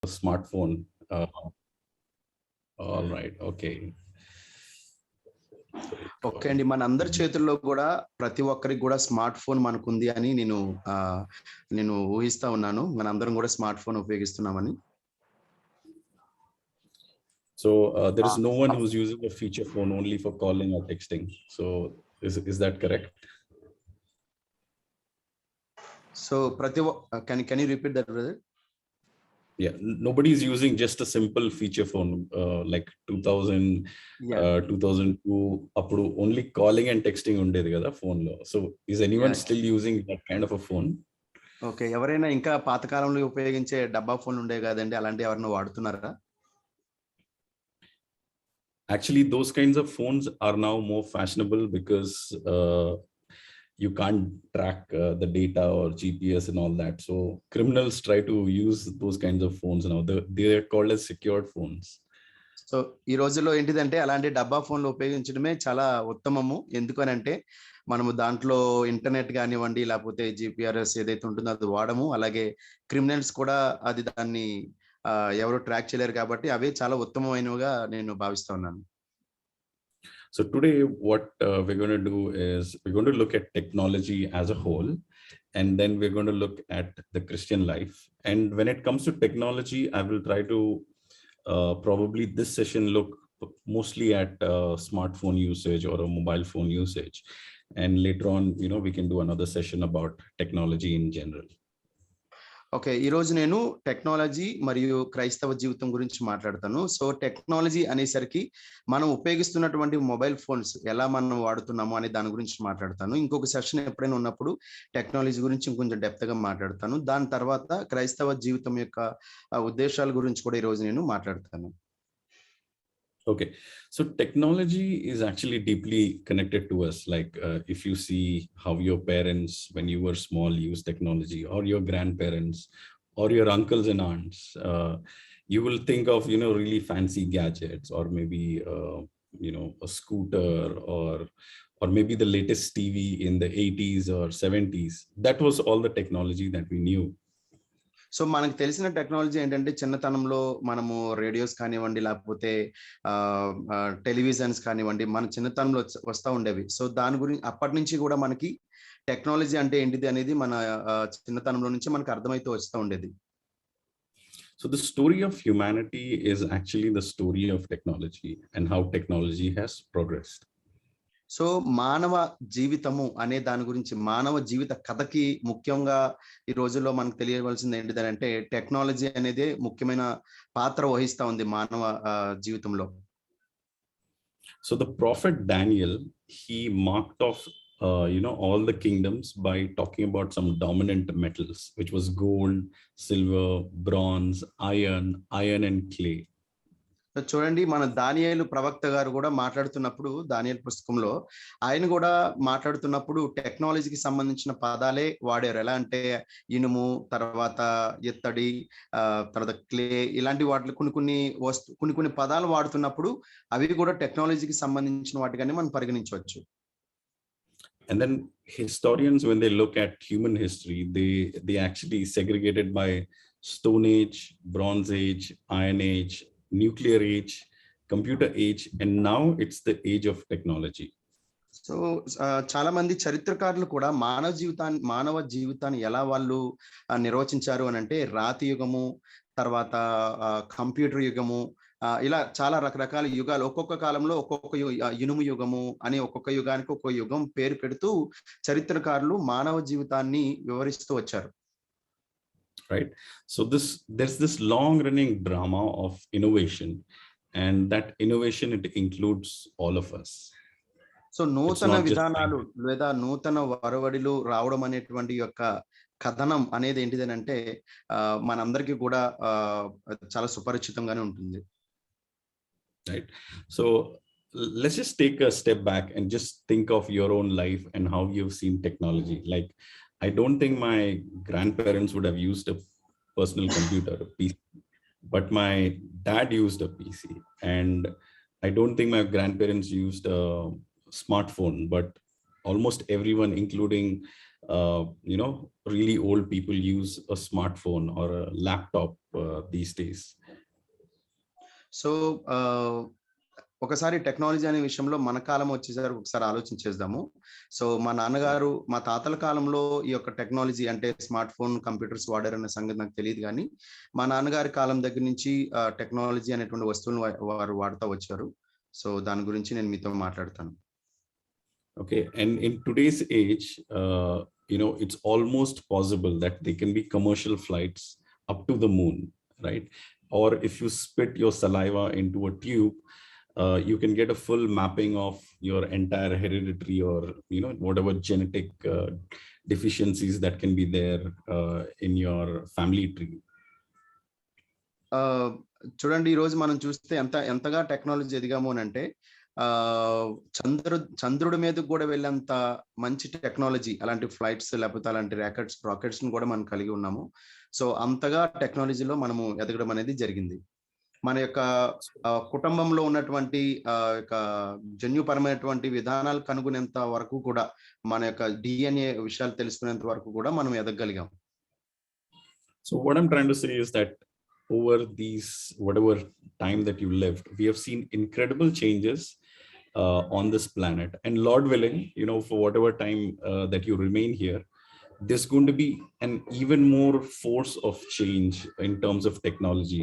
smartphone. All right. Okay. Okay అండి, మన అందరి చేతుల్లో కూడా ప్రతి ఒక్కరికి కూడా స్మార్ట్ ఫోన్ మనకుంది అని నేను ఊహిస్తా ఉన్నాను. మనందరం కూడా స్మార్ట్ ఫోన్ ఉపయోగిస్తున్నామని. So there is no one who's using a feature phone only for calling or texting. So is that correct? So can you repeat that, brother? Yeah, nobody is using just a simple feature phone like 2000 2002 appudu only calling and texting undedi kada phone lo. So is anyone still using that kind of a phone? Okay, ఎవరైనా ఇంకా పాత కాలంలో ఉపయోగించే డబ్బా phone ఉండే కదండి, అలాంటి ఎవరైనా వాడుతున్నారా? Actually, those kinds of phones are now more fashionable because you can't track the data or GPS and all that. So criminals try to use those kinds of phones now. They are called as secured phones. So ఈ రోజుల్లో ఏంటిదంటే అలాంటి డబ్బా ఫోన్లు ఉపయోగించడమే చాలా ఉత్తమము. ఎందుకనంటే మనము దాంట్లో ఇంటర్నెట్ కానివ్వండి, లేకపోతే GPS ఏదైతే ఉంటుందో అది వాడము. అలాగే క్రిమినల్స్ కూడా దాన్ని ఎవరు ట్రాక్ చేయలేరు కాబట్టి అవే చాలా ఉత్తమమైనవిగా నేను భావిస్తా ఉన్నాను. So today what we're going to do is we're going to look at technology as a whole, and then we're going to look at the Christian life. And when it comes to technology, I will try to probably this session look mostly at smartphone usage or a mobile phone usage. And later on, we can do another session about technology in general. Okay, ఈరోజు నేను technology మరియు క్రైస్తవ జీవితం గురించి మాట్లాడతాను. So technology అనేసరికి మనం ఉపయోగిస్తున్నటువంటి mobile phones ఎలా మనం వాడుతున్నాము అనే దాని గురించి మాట్లాడతాను. ఇంకొక సెషన్ ఎప్పుడైనా ఉన్నప్పుడు టెక్నాలజీ గురించి ఇంకొంచెం డెప్త్గా మాట్లాడతాను. దాని తర్వాత క్రైస్తవ జీవితం యొక్క ఉద్దేశాల గురించి కూడా ఈరోజు నేను మాట్లాడతాను. Okay, so technology is actually deeply connected to us. Like if you see how your parents, when you were small, used technology, or your grandparents, or your uncles and aunts, you will think of really fancy gadgets, or maybe a scooter, or maybe the latest TV in the 80s or 70s. That was all the technology that we knew. So మనకు తెలిసిన technology ఏంటంటే చిన్నతనంలో మనము radios కానివ్వండి, లేకపోతే televisions కానివ్వండి, మన చిన్నతనంలో వస్తూ ఉండేవి. సో దాని గురించి అప్పటి నుంచి కూడా మనకి టెక్నాలజీ అంటే ఏంటిది అనేది మన చిన్నతనంలో నుంచి మనకు అర్థమైతే వస్తూ ఉండేది. So the story of humanity is actually the story of technology and how technology has progressed. So మానవ జీవితము అనే దాని గురించి, మానవ జీవిత కథకి ముఖ్యంగా ఈ రోజుల్లో మనకు తెలియవలసింది ఏంటిదంటే టెక్నాలజీ అనేది ముఖ్యమైన పాత్ర వహిస్తా ఉంది మానవ జీవితంలో. So the prophet Daniel, he marked off all the kingdoms by talking about some dominant metals, which was gold, silver, bronze, iron and clay. చూడండి, మన దానియేలు ప్రవక్త గారు కూడా మాట్లాడుతున్నప్పుడు దానియేలు పుస్తకంలో ఆయన కూడా మాట్లాడుతున్నప్పుడు టెక్నాలజీకి సంబంధించిన పదాలే వాడారు. ఎలా అంటే ఇనుము, తర్వాత ఇత్తడి, తర్వాత క్లే, ఇలాంటి వాటి కొన్ని పదాలు వాడుతున్నప్పుడు అవి కూడా టెక్నాలజీకి సంబంధించిన వాటిగానే మనం పరిగణించవచ్చు. And then historians, when they look at human history, they actually segregated by Stone Age, Bronze Age, Iron Age, Nuclear Age, Computer Age, and now it's the age of technology. So చాలా మంది చరిత్రకారులు కూడా మానవ జీవితాన్ని ఎలా వాళ్ళు నిర్వచించారు అని అంటే రాతి యుగము, తర్వాత కంప్యూటర్ యుగము, ఇలా చాలా రకరకాల యుగాలు, ఒక్కొక్క కాలంలో ఒక్కొక్క ఇనుము యుగము అని ఒక్కొక్క యుగానికి ఒక్కొక్క యుగం పేరు పెడుతూ చరిత్రకారులు మానవ జీవితాన్ని వివరిస్తూ వచ్చారు. Right. So there's this long running drama of innovation, and that innovation, it includes all of us. So నూతన విధానాలు లేదా నూతన వరవడిలు రావడం అనేటువంటి యొక్క కథనం అనేది ఏంటిదని అంటే మనందరికీ కూడా చాలా సుపరిచితంగానే ఉంటుంది. Right. So let's just take a step back and just think of your own life and how you've seen technology. Like, I don't think my grandparents would have used a personal computer, a PC, but my dad used a PC. And I don't think my grandparents used a smartphone, but almost everyone, including really old people use a smartphone or a laptop these days. So ఒకసారి technology అనే విషయంలో మన కాలం వచ్చేసరికి ఒకసారి ఆలోచించేద్దాము. So మా నాన్నగారు, మా తాతల కాలంలో ఈ యొక్క టెక్నాలజీ అంటే స్మార్ట్ ఫోన్, కంప్యూటర్స్ వాడారన్న సంగతి నాకు తెలియదు కానీ మా నాన్నగారి కాలం దగ్గర నుంచి టెక్నాలజీ అనేటువంటి వస్తువులను వారు వాడుతూ వచ్చారు. సో దాని గురించి నేను మీతో మాట్లాడతాను. Okay, and in today's age, it's almost possible that they can be commercial flights up to the moon, right? Or if you spit your saliva into a tube, you can get a full mapping of your entire hereditary or whatever genetic deficiencies that can be there in your family tree. చూడండి, ఈ రోజు మనం చూస్తే ఎంతగా technology ఎదిగాము అని అంటే చంద్రుడి మీదకి కూడా వెళ్ళేంత మంచి టెక్నాలజీ, అలాంటి ఫ్లైట్స్ లేకపోతే అలాంటి రాకెట్స్ కూడా మనం కలిగి ఉన్నాము. సో అంతగా టెక్నాలజీలో మనము ఎదగడం అనేది జరిగింది. మన యొక్క కుటుంబంలో ఉన్నటువంటి జన్యుపరమైనటువంటి విధానాలు కనుగొనేంత వరకు కూడా, మన యొక్క DNA విషయాలు తెలుసుకునేంత వరకు కూడా మనం ఎదగగలిగాం. So what I'm trying to say is that over these whatever time that you lived, we have seen incredible changes on this planet, and Lord willing, for whatever time that you remain here, there's going to be an even more force of change in terms of technology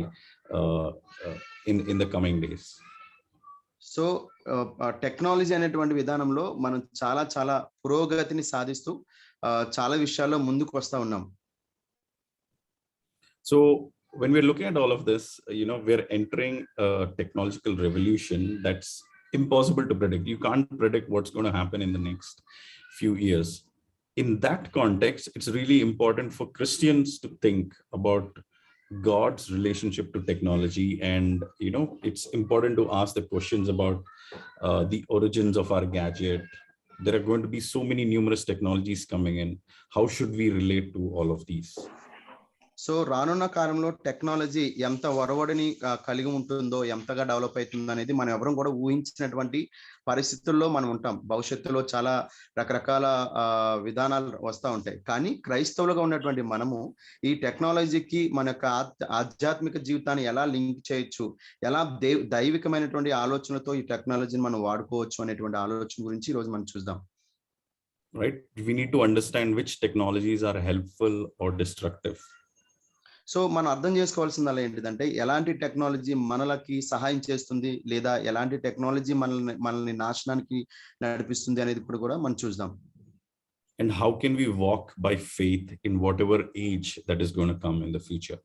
in the coming days. So technology అనేటువంటి విధానంలో మనం చాలా పురోగతిని సాధిస్తూ చాలా విషయాల్లో ముందుకు వస్తా ఉన్నాం. So when we're looking at all of this, we're entering a technological revolution that's impossible to predict. You can't predict what's going to happen in the next few years. In that context, it's really important for Christians to think about God's relationship to technology, and it's important to ask the questions about the origins of our gadget. There are going to be so many numerous technologies coming in. How should we relate to all of these? So రానున్న కాలంలో technology ఎంత ఒరవడిని కలిగి ఉంటుందో, ఎంతగా develop అవుతుందో అనేది మనం ఎవరం కూడా ఊహించినటువంటి పరిస్థితుల్లో మనం ఉంటాం. భవిష్యత్తులో చాలా రకరకాల విధానాలు వస్తూ ఉంటాయి. కానీ క్రైస్తవులుగా ఉన్నటువంటి మనము ఈ టెక్నాలజీకి మన యొక్క ఆధ్యాత్మిక జీవితాన్ని ఎలా లింక్ చేయొచ్చు, ఎలా దైవికమైనటువంటి ఆలోచనలతో ఈ టెక్నాలజీని మనం వాడుకోవచ్చు అనేటువంటి ఆలోచన గురించి ఈరోజు మనం చూద్దాం. Right? We need to understand which technologies are helpful or destructive. So మనం అర్థం చేసుకోవాల్సిందల్లా ఏంటిదంటే, ఎలాంటి టెక్నాలజీ మనలకి సహాయం చేస్తుంది లేదా ఎలాంటి టెక్నాలజీ మనల్ని నాశనానికి నడిపిస్తుంది అనేది కూడా మనం చూద్దాం. And how can we walk by faith in whatever age that is going to come in the future?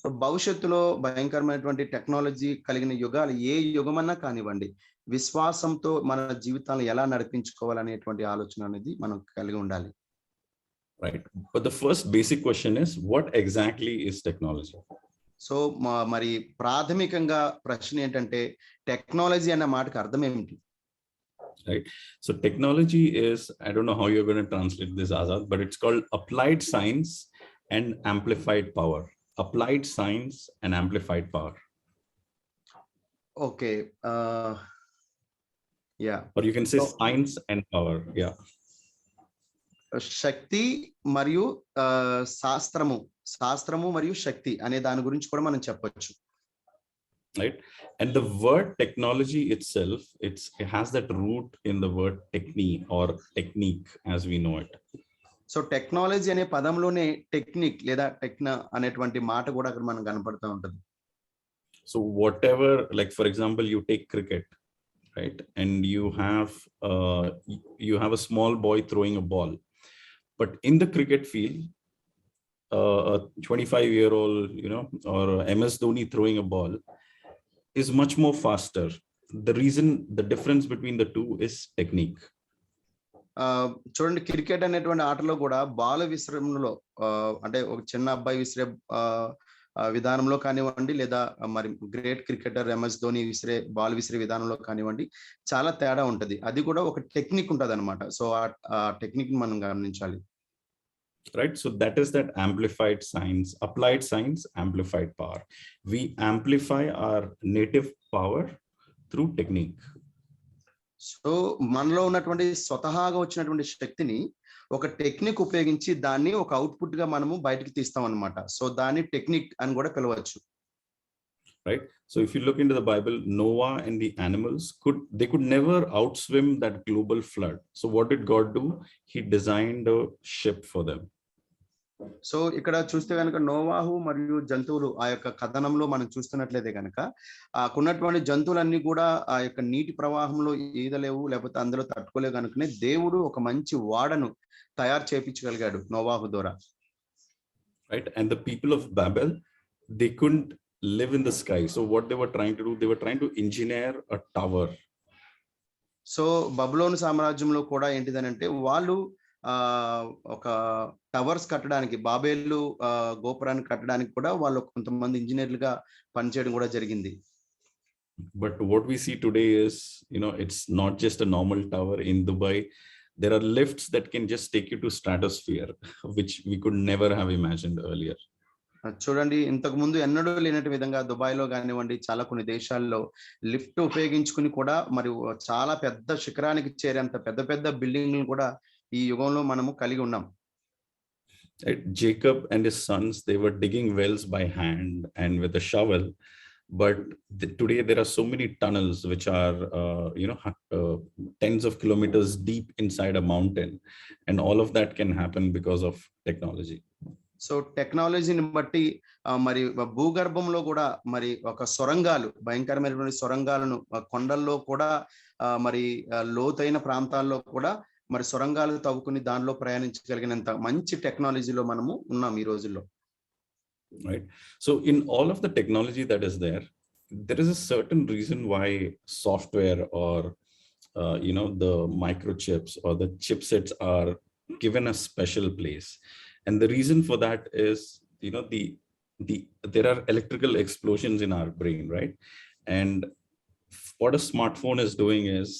So భవిష్యత్తులో భయంకరమైనటువంటి టెక్నాలజీ కలిగిన యుగాలు ఏ యుగమన్నా కానివ్వండి, విశ్వాసంతో మన జీవితాలను ఎలా నడిపించుకోవాలనేటువంటి ఆలోచన అనేది మనం కలిగి ఉండాలి. Right. But the first basic question is, what exactly is technology? So మరి ప్రాథమికంగా ప్రశ్న ఏంటంటే, టెక్నాలజీ అన్న మాటకి అర్థం ఏమిటి? Right. So technology is, I don't know how you're going to translate this, Azad, but it's called applied science and amplified power. Applied science and amplified power. Okay. Yeah. Or you can say science and power. Yeah. శక్తి మరియు శాస్త్రము మరియు శక్తి అనే దాని గురించి కూడా మనం చెప్పొచ్చు. Right. And the word technology itself, it has that root in the word technique as we know it. So technology అనే పదంలోనే టెక్నిక్ లేదా అనేటువంటి మాట కూడా అక్కడ మనకు కనపడుతూ ఉంటుంది. So whatever, like for example, you take cricket, right? And you have a small boy throwing a ball. But in the cricket field, a 25-year-old, or MS Dhoni throwing a ball is much more faster. The difference between the two is technique. చూడండి, cricket అనేటువంటి ఆటలో కూడా ball విశ్రమణలో అంటే ఒక చిన్న అబ్బాయి విసిరే విధానంలో కానివ్వండి, లేదా మరి great cricketer MS Dhoni ball విసిరే విధానంలో కానివ్వండి, చాలా తేడా ఉంటది. అది కూడా ఒక టెక్నిక్ ఉంటది అనమాట. సో ఆ టెక్నిక్ మనం గమనించాలి. Right. So that is that amplified science, applied science, amplified power. We amplify our native power through technique. So మనలో ఉన్నటువంటి స్వతహాగా వచ్చినటువంటి శక్తిని ఒక టెక్నిక్ ఉపయోగించి దాన్ని ఒక అవుట్పుట్ గా మనము బయటకు తీస్తాం అన్నమాట. సో దాన్ని టెక్నిక్ అని కూడా పిలవచ్చు. Right? So if you look into the Bible, Noah and the animals could never outswim that global flood. So what did God do? He designed a ship for them. So ఇక్కడ చూస్తే కనుక నోవాహు మరియు జంతువులు ఆ యొక్క కథనంలో మనం చూస్తున్నట్లయితే కనుక ఉన్నటువంటి జంతువులన్నీ కూడా ఆ యొక్క నీటి ప్రవాహంలో ఈదలేవు, లేకపోతే అందులో తట్టుకోలేవు కనుకనే దేవుడు ఒక మంచి వాడను తయారు చేయించగలిగాడు నోవాహు ద్వారా. Right? And the people of Babel, they couldn't live in the sky. So what they were trying to do, they were trying to engineer a tower. So బబులోను సామ్రాజ్యంలో కూడా ఏంటిదనంటే వాళ్ళు ఒక టవర్స్ కట్టడానికి, బాబేలు గోపురాన్ని కట్టడానికి కూడా వాళ్ళు కొంతమంది ఇంజనీర్లుగా పనిచేయడం కూడా జరిగింది. But what we see today is, it's not just a normal tower in Dubai. There are lifts that can just take you to stratosphere, which we could never have imagined earlier. చూడండి, ఇంతకు ముందు ఎన్నడూ లేనటి విధంగా దుబాయ్లో కానివ్వండి, చాలా కొన్ని దేశాల్లో లిఫ్ట్ ఉపయోగించుకుని కూడా మరియు చాలా పెద్ద శిఖరానికి చేరేంత పెద్ద పెద్ద బిల్డింగ్లు కూడా ఈ యుగంలో మనము కలిగి ఉన్నాం. Jacob and his sons, they were digging wells by hand and with a shovel, but today there are so many tunnels which are tens of kilometers deep inside a mountain, and all of that can happen because of technology. So టెక్నాలజీని బట్టి మరి భూగర్భంలో కూడా మరి ఒక సొరంగాలు, భయంకరమైనటువంటి సొరంగాలను కొండల్లో కూడా మరి లోతైన ప్రాంతాల్లో కూడా మరి సొరంగాలు తవ్వుకుని దానిలో ప్రయాణించగలిగినంత మంచి టెక్నాలజీలో మనము ఉన్నాం ఈ రోజుల్లో. Right. So in all of the technology that is there is a certain reason why software or the microchips or the chipsets are given a special place. And the reason for that is, there are electrical explosions in our brain, right? And what a smartphone is doing is,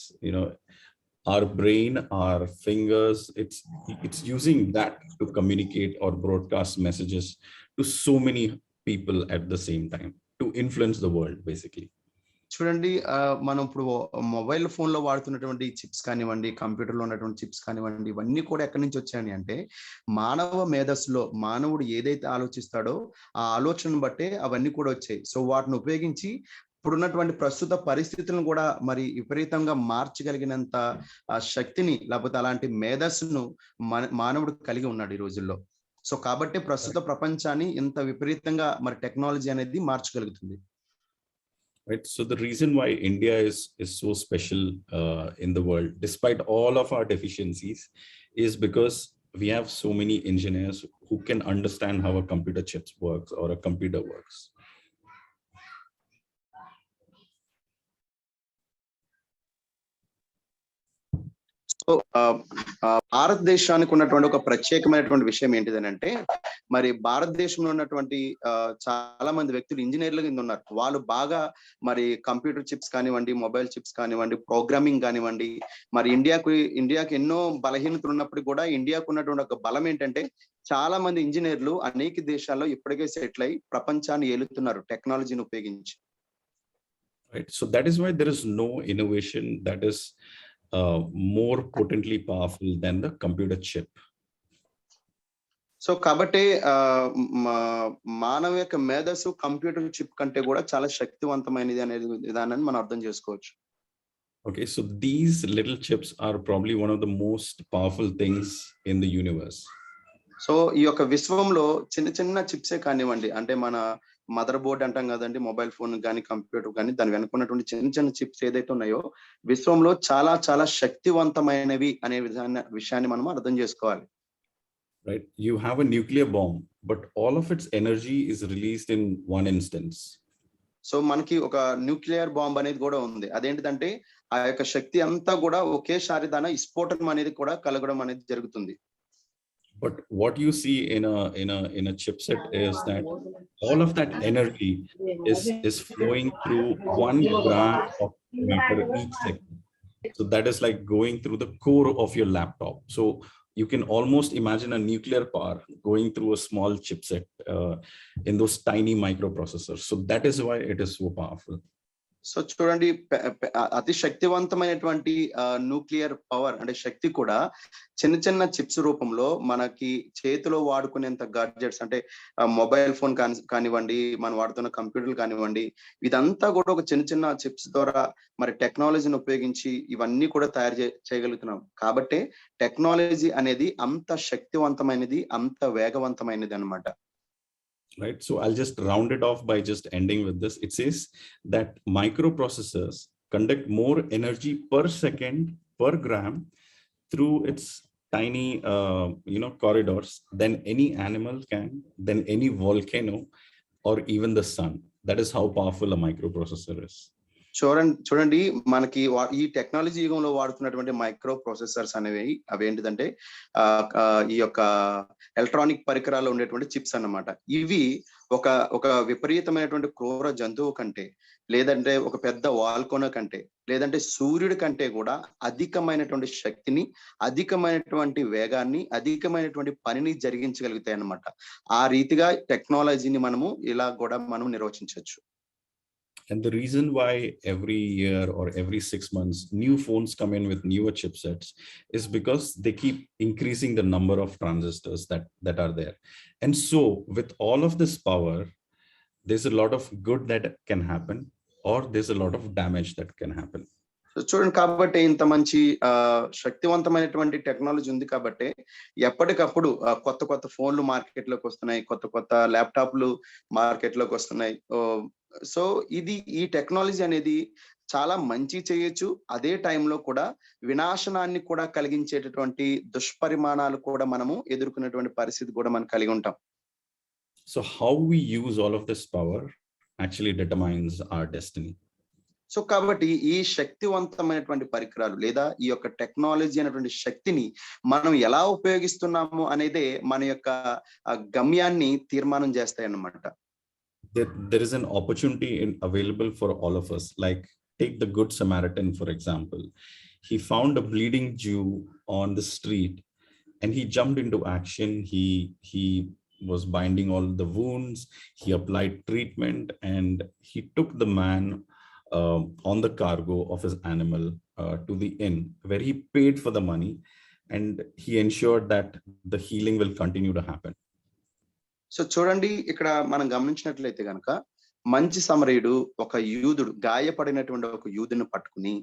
our brain, our fingers, it's using that to communicate or broadcast messages to so many people at the same time, to influence the world, basically. చూడండి, మనం ఇప్పుడు mobile phone లో వాడుతున్నటువంటి chips కానివ్వండి, కంప్యూటర్లో ఉన్నటువంటి chips కానివ్వండి, ఇవన్నీ కూడా ఎక్కడి నుంచి వచ్చాయని అంటే మానవ మేధస్సులో మానవుడు ఏదైతే ఆలోచిస్తాడో ఆ ఆలోచనను బట్టే అవన్నీ కూడా వచ్చాయి. సో వాటిని ఉపయోగించి ఇప్పుడున్నటువంటి ప్రస్తుత పరిస్థితులను కూడా మరి విపరీతంగా మార్చగలిగినంత శక్తిని, లేకపోతే అలాంటి మేధస్సును మానవుడు కలిగి ఉన్నాడు ఈ రోజుల్లో. సో కాబట్టి ప్రస్తుత ప్రపంచాన్ని ఇంత విపరీతంగా మరి టెక్నాలజీ అనేది మార్చగలుగుతుంది. Right. So the reason why India is so special in the world, despite all of our deficiencies, is because we have so many engineers who can understand how a computer chips works or a computer works. So భారతదేశానికి ఉన్నటువంటి ఒక ప్రత్యేకమైనటువంటి విషయం ఏంటిదనంటే మరి భారతదేశంలో ఉన్నటువంటి చాలా మంది వ్యక్తులు ఇంజనీర్లు కింద ఉన్నారు. వాళ్ళు బాగా మరి కంప్యూటర్ చిప్స్ కానివ్వండి, మొబైల్ చిప్స్ కానివ్వండి, ప్రోగ్రామింగ్ కానివ్వండి, మరి ఇండియాకి ఎన్నో బలహీనతలు ఉన్నప్పుడు కూడా ఇండియాకు ఉన్నటువంటి ఒక బలం ఏంటంటే చాలా మంది ఇంజనీర్లు అనేక దేశాల్లో ఇప్పటికే సెటిల్ అయి ప్రపంచాన్ని ఏలుతున్నారు టెక్నాలజీని ఉపయోగించి. Right. So that is why there is no innovation that is more potently powerful than the computer chip. So కాబట్టి మానవ యొక్క మేధస్సు కంప్యూటర్ చిప్ కంటే కూడా చాలా శక్తివంతమైనది అనే విధానాన్ని మనం అర్థం చేసుకోవచ్చు. Okay, so these little chips are probably one of the most powerful things in the universe. So ఈ యొక్క విశ్వంలో చిన్న చిన్న చిప్సే కానివ్వండి, అంటే మన మదర్ బోర్డ్ అంటాం కదండి, మొబైల్ ఫోన్ కానీ కంప్యూటర్ కానీ, దాని వెనుకున్నటువంటి చిన్న చిన్న చిప్స్ ఏదైతే ఉన్నాయో విశ్వంలో చాలా చాలా శక్తివంతమైనవి అనే విషయాన్ని మనం అర్థం చేసుకోవాలి. Right, you have a nuclear bomb, but all of its energy is released in one instance. So మనకి ఒక న్యూక్లియర్ బాంబ్ అనేది కూడా ఉంది. అదేంటిదంటే ఆ యొక్క శక్తి అంతా కూడా ఒకేసారి దాని విస్ఫోటనం అనేది కూడా కలగడం అనేది జరుగుతుంది. But what you see in a chipset is that all of that energy is flowing through 1 gram of matter each second. So that is like going through the core of your laptop. So you can almost imagine a nuclear power going through a small chipset in those tiny microprocessors. So that is why it is so powerful. So చూడండి, అతి శక్తివంతమైనటువంటి nuclear power అంటే శక్తి కూడా చిన్న చిన్న chips రూపంలో మనకి చేతిలో వాడుకునేంత గాడ్జెట్స్ అంటే మొబైల్ ఫోన్ కానివ్వండి, మనం వాడుతున్న కంప్యూటర్లు కానివ్వండి, ఇదంతా కూడా ఒక చిన్న చిన్న చిప్స్ ద్వారా మరి టెక్నాలజీని ఉపయోగించి ఇవన్నీ కూడా తయారు చేయగలుగుతున్నాం. కాబట్టి టెక్నాలజీ అనేది అంత శక్తివంతమైనది, అంత వేగవంతమైనది అన్నమాట. Right, so I'll just round it off by just ending with this. It says that microprocessors conduct more energy per second per gram through its tiny corridors than any animal can, than any volcano, or even the sun. That is how powerful a microprocessor is. చూడండి మనకి ఈ technology యుగంలో వాడుతున్నటువంటి micro processors అనేవి అవేంటిదంటే ఈ యొక్క electronic పరికరాల్లో ఉండేటువంటి chips అన్నమాట. ఇవి ఒక విపరీతమైనటువంటి క్రూర జంతువు కంటే, లేదంటే ఒక పెద్ద వాల్కోనో కంటే, లేదంటే సూర్యుడి కంటే కూడా అధికమైనటువంటి శక్తిని, అధికమైనటువంటి వేగాన్ని, అధికమైనటువంటి పనిని జరిగించగలుగుతాయి అన్నమాట. ఆ రీతిగా టెక్నాలజీని మనము ఇలా కూడా మనం నిర్వచించవచ్చు. And the reason why every year or every 6 months new phones come in with newer chipsets is because they keep increasing the number of transistors that are there. And so with all of this power, there's a lot of good that can happen, or there's a lot of damage that can happen. చూడండి, కాబట్టి ఇంత మంచి శక్తివంతమైనటువంటి technology ఉంది కాబట్టి ఎప్పటికప్పుడు కొత్త కొత్త ఫోన్లు మార్కెట్లోకి వస్తున్నాయి, కొత్త కొత్త ల్యాప్టాప్లు మార్కెట్లోకి వస్తున్నాయి. సో ఈ టెక్నాలజీ అనేది చాలా మంచి చేయొచ్చు, అదే టైంలో కూడా వినాశనాన్ని కూడా కలిగించేటటువంటి దుష్పరిమాణాలు కూడా మనము ఎదుర్కొనేటువంటి పరిస్థితి కూడా మనం కలిగి ఉంటాం. So how we use all of this power actually determines our destiny. So కాబట్టి ఈ శక్తివంతమైనటువంటి పరికరాలు లేదా ఈ యొక్క టెక్నాలజీ అనేటువంటి శక్తిని మనం ఎలా ఉపయోగిస్తున్నాము అనేదే మన యొక్క గమ్యాన్ని తీర్మానం చేస్తాయి అన్నమాట. There is an opportunity available for all of us. Like take the Good Samaritan, for example. He found a bleeding Jew on the street and he jumped into action. He was binding all the wounds, he applied treatment, and he took the man on the cargo of his animal to the inn where he paid for the money, and he ensured that the healing will continue to happen. So చూడండి, ఇక్కడ మనం గమనించినట్లయితే కనుక మంచి సమరయుడు ఒక యూదుడు, గాయపడినటువంటి ఒక యూదుని పట్టుకుని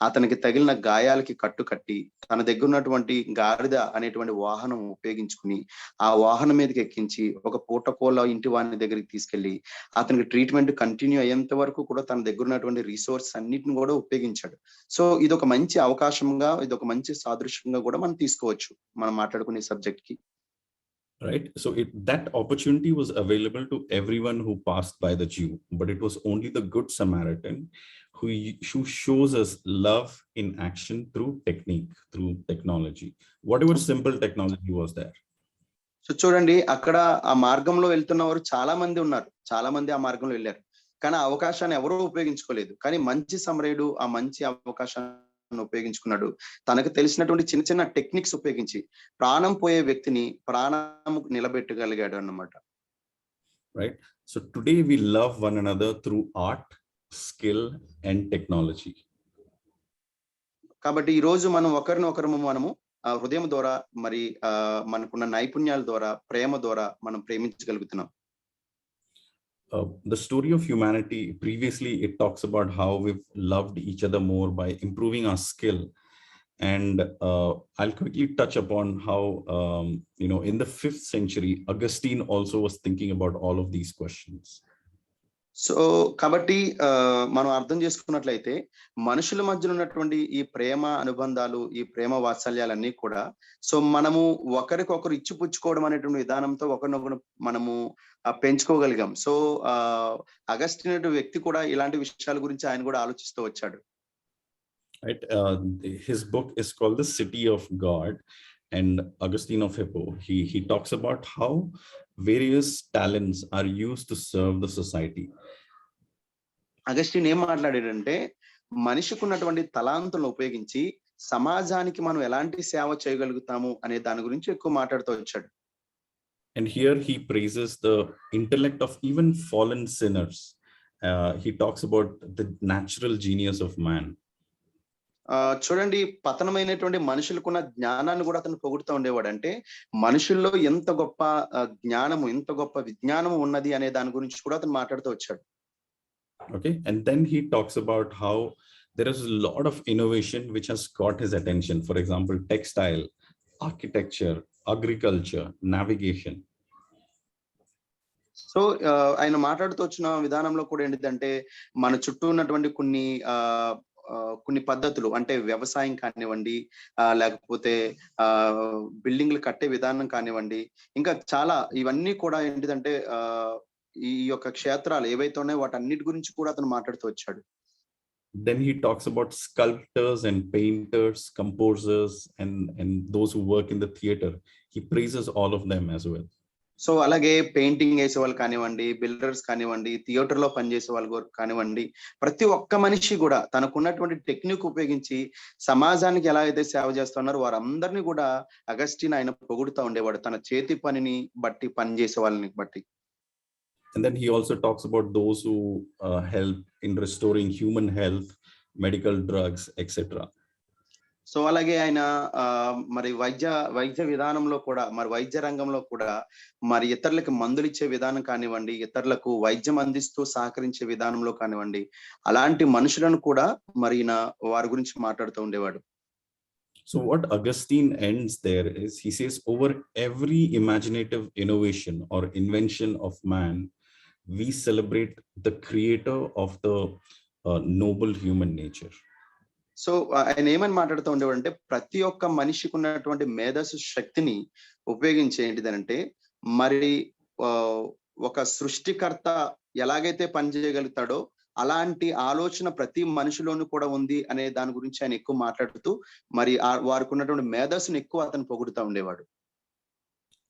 అతనికి తగిలిన గాయాలకి కట్టుకట్టి తన దగ్గర ఉన్నటువంటి గాడిద అనేటువంటి వాహనం ఉపయోగించుకుని ఆ వాహనం మీదకి ఎక్కించి ఒక పూటకోల ఇంటి వాని దగ్గరికి తీసుకెళ్లి అతనికి ట్రీట్మెంట్ కంటిన్యూ అయ్యేంత వరకు కూడా తన దగ్గర ఉన్నటువంటి రిసోర్స్ అన్నిటిని కూడా ఉపయోగించాడు. సో ఇది ఒక మంచి అవకాశంగా, ఇది ఒక మంచి సాదృశ్యంగా కూడా మనం తీసుకోవచ్చు మనం మాట్లాడుకునే సబ్జెక్ట్ కి. Right, so that opportunity was available to everyone who passed by the Jew, but it was only the Good Samaritan who shows us love in action through technology, whatever simple technology was there. So చూడండి, అక్కడ ఆ మార్గంలో వెళ్తున్న వారు చాలా మంది ఉన్నారు, చాలా మంది ఆ మార్గంలో వెళ్ళారు, కానీ ఆ అవకాశాన్ని ఎవరూ ఉపయోగించుకోలేదు. కానీ మంచి సమరయుడు ఆ మంచి అవకాశాన్ని ఉపయోగించుకున్నాడు. తనకు తెలిసినటువంటి చిన్న చిన్న టెక్నిక్స్ ఉపయోగించి ప్రాణం పోయే వ్యక్తిని ప్రాణం నిలబెట్టగలిగాడు అన్నమాట. Right, so today we love one another through art, skill and technology. కాబట్టి ఈ రోజు మనం ఒకరినొకరు మనము హృదయం ద్వారా మరి మనకున్న నైపుణ్యాల ద్వారా, ప్రేమ ద్వారా మనం ప్రేమించగలుగుతున్నాం. The story of humanity, previously it talks about how we've loved each other more by improving our skill, and I'll quickly touch upon how in the 5th century Augustine also was thinking about all of these questions. So కాబట్టి మనం అర్థం చేసుకున్నట్లయితే మనుషుల మధ్య ఉన్నటువంటి ఈ ప్రేమ అనుబంధాలు, ఈ ప్రేమ వాత్సల్యాలన్నీ కూడా సో మనము ఒకరికొకరు ఇచ్చిపుచ్చుకోవడం అనేటువంటి విధానంతో ఒకరినొకరు మనము పెంచుకోగలిగాం. సో అగస్టిన్ వ్యక్తి కూడా ఇలాంటి విషయాల గురించి ఆయన కూడా ఆలోచిస్తూ వచ్చాడు. Right, his book is called The City of God, and Augustine of Hippo, he talks about how various talents are used to serve the society. Augustine ఏం మాట్లాడాడంటే మనిషికి ఉన్నటువంటి తలాంతులను ఉపయోగించి సమాజానికి మనం ఎలాంటి సేవ చేయగలుగుతాము అనే దాని గురించి ఎక్కువ మాట్లాడుతూ వచ్చాడు. And here he praises the intellect of even fallen sinners he talks about the natural genius of man. చూడండి, పతనమైనటువంటి మనుషులకున్న జ్ఞానాన్ని కూడా అతను పొగుడుతూ ఉండేవాడు. అంటే మనుషుల్లో ఎంత గొప్ప జ్ఞానము, ఎంత గొప్ప విజ్ఞానము ఉన్నది అనే దాని గురించి కూడా అతను మాట్లాడుతూ వచ్చాడు. Okay, and then he talks about how there is a lot of innovation which has caught his attention. For example, textile, architecture, agriculture, navigation. So ఆయన మాట్లాడుతూ వచ్చిన విధానంలో కూడా ఏంటిదంటే, మన చుట్టూ ఉన్నటువంటి కొన్ని పద్ధతులు, అంటే వ్యవసాయం కానివ్వండి, లేకపోతే బిల్డింగ్లు కట్టే విధానం కానివ్వండి, ఇంకా చాలా ఇవన్నీ కూడా ఏంటిదంటే ఈ యొక్క క్షేత్రాలు ఏవైతే ఉన్నాయో వాటన్నిటి గురించి కూడా అతను మాట్లాడుతూ వచ్చాడు. Then he talks about sculptors and painters, composers, and those who work in the theater. He praises all of them as well. So అలాగే పెయింటింగ్ వేసే వాళ్ళు కానివ్వండి, బిల్డర్స్ కానివ్వండి, థియేటర్ లో పనిచేసే వాళ్ళు కానివ్వండి, ప్రతి ఒక్క మనిషి కూడా తనకున్నటువంటి టెక్నిక్ ఉపయోగించి సమాజానికి ఎలా అయితే సేవ చేస్తున్నారో వారందరినీ కూడా అగస్టిన్ ఆయన పొగుడుతూ ఉండేవాడు, తన చేతి పనిని బట్టి, పనిచేసే వాళ్ళని బట్టి. And then he also talks about those who help in restoring human health, medical drugs, etc. So అలాగే ఆయన మరి వైద్య విధానంలో కూడా, మరి వైద్య రంగంలో కూడా మరి ఇతరులకు మందులు ఇచ్చే విధానం కానివ్వండి, ఇతరులకు వైద్యం అందిస్తూ సహకరించే విధానంలో కానివ్వండి, అలాంటి మనుషులను కూడా మరి వారి గురించి మాట్లాడుతూ ఉండేవాడు. So what Augustine ends there is, he says, over every imaginative innovation or invention of man, we celebrate the creator of the noble human nature. So ఆయన ఏమని మాట్లాడుతూ ఉండేవాడు అంటే, ప్రతి ఒక్క మనిషికి ఉన్నటువంటి మేధస్సు శక్తిని ఉపయోగించి ఏంటిదనంటే, మరి ఒక సృష్టికర్త ఎలాగైతే పనిచేయగలుగుతాడో అలాంటి ఆలోచన ప్రతి మనిషిలోనూ కూడా ఉంది అనే దాని గురించి ఆయన ఎక్కువ మాట్లాడుతూ, మరి వారికి ఉన్నటువంటి మేధస్సును ఎక్కువ అతను పొగుడుతూ ఉండేవాడు.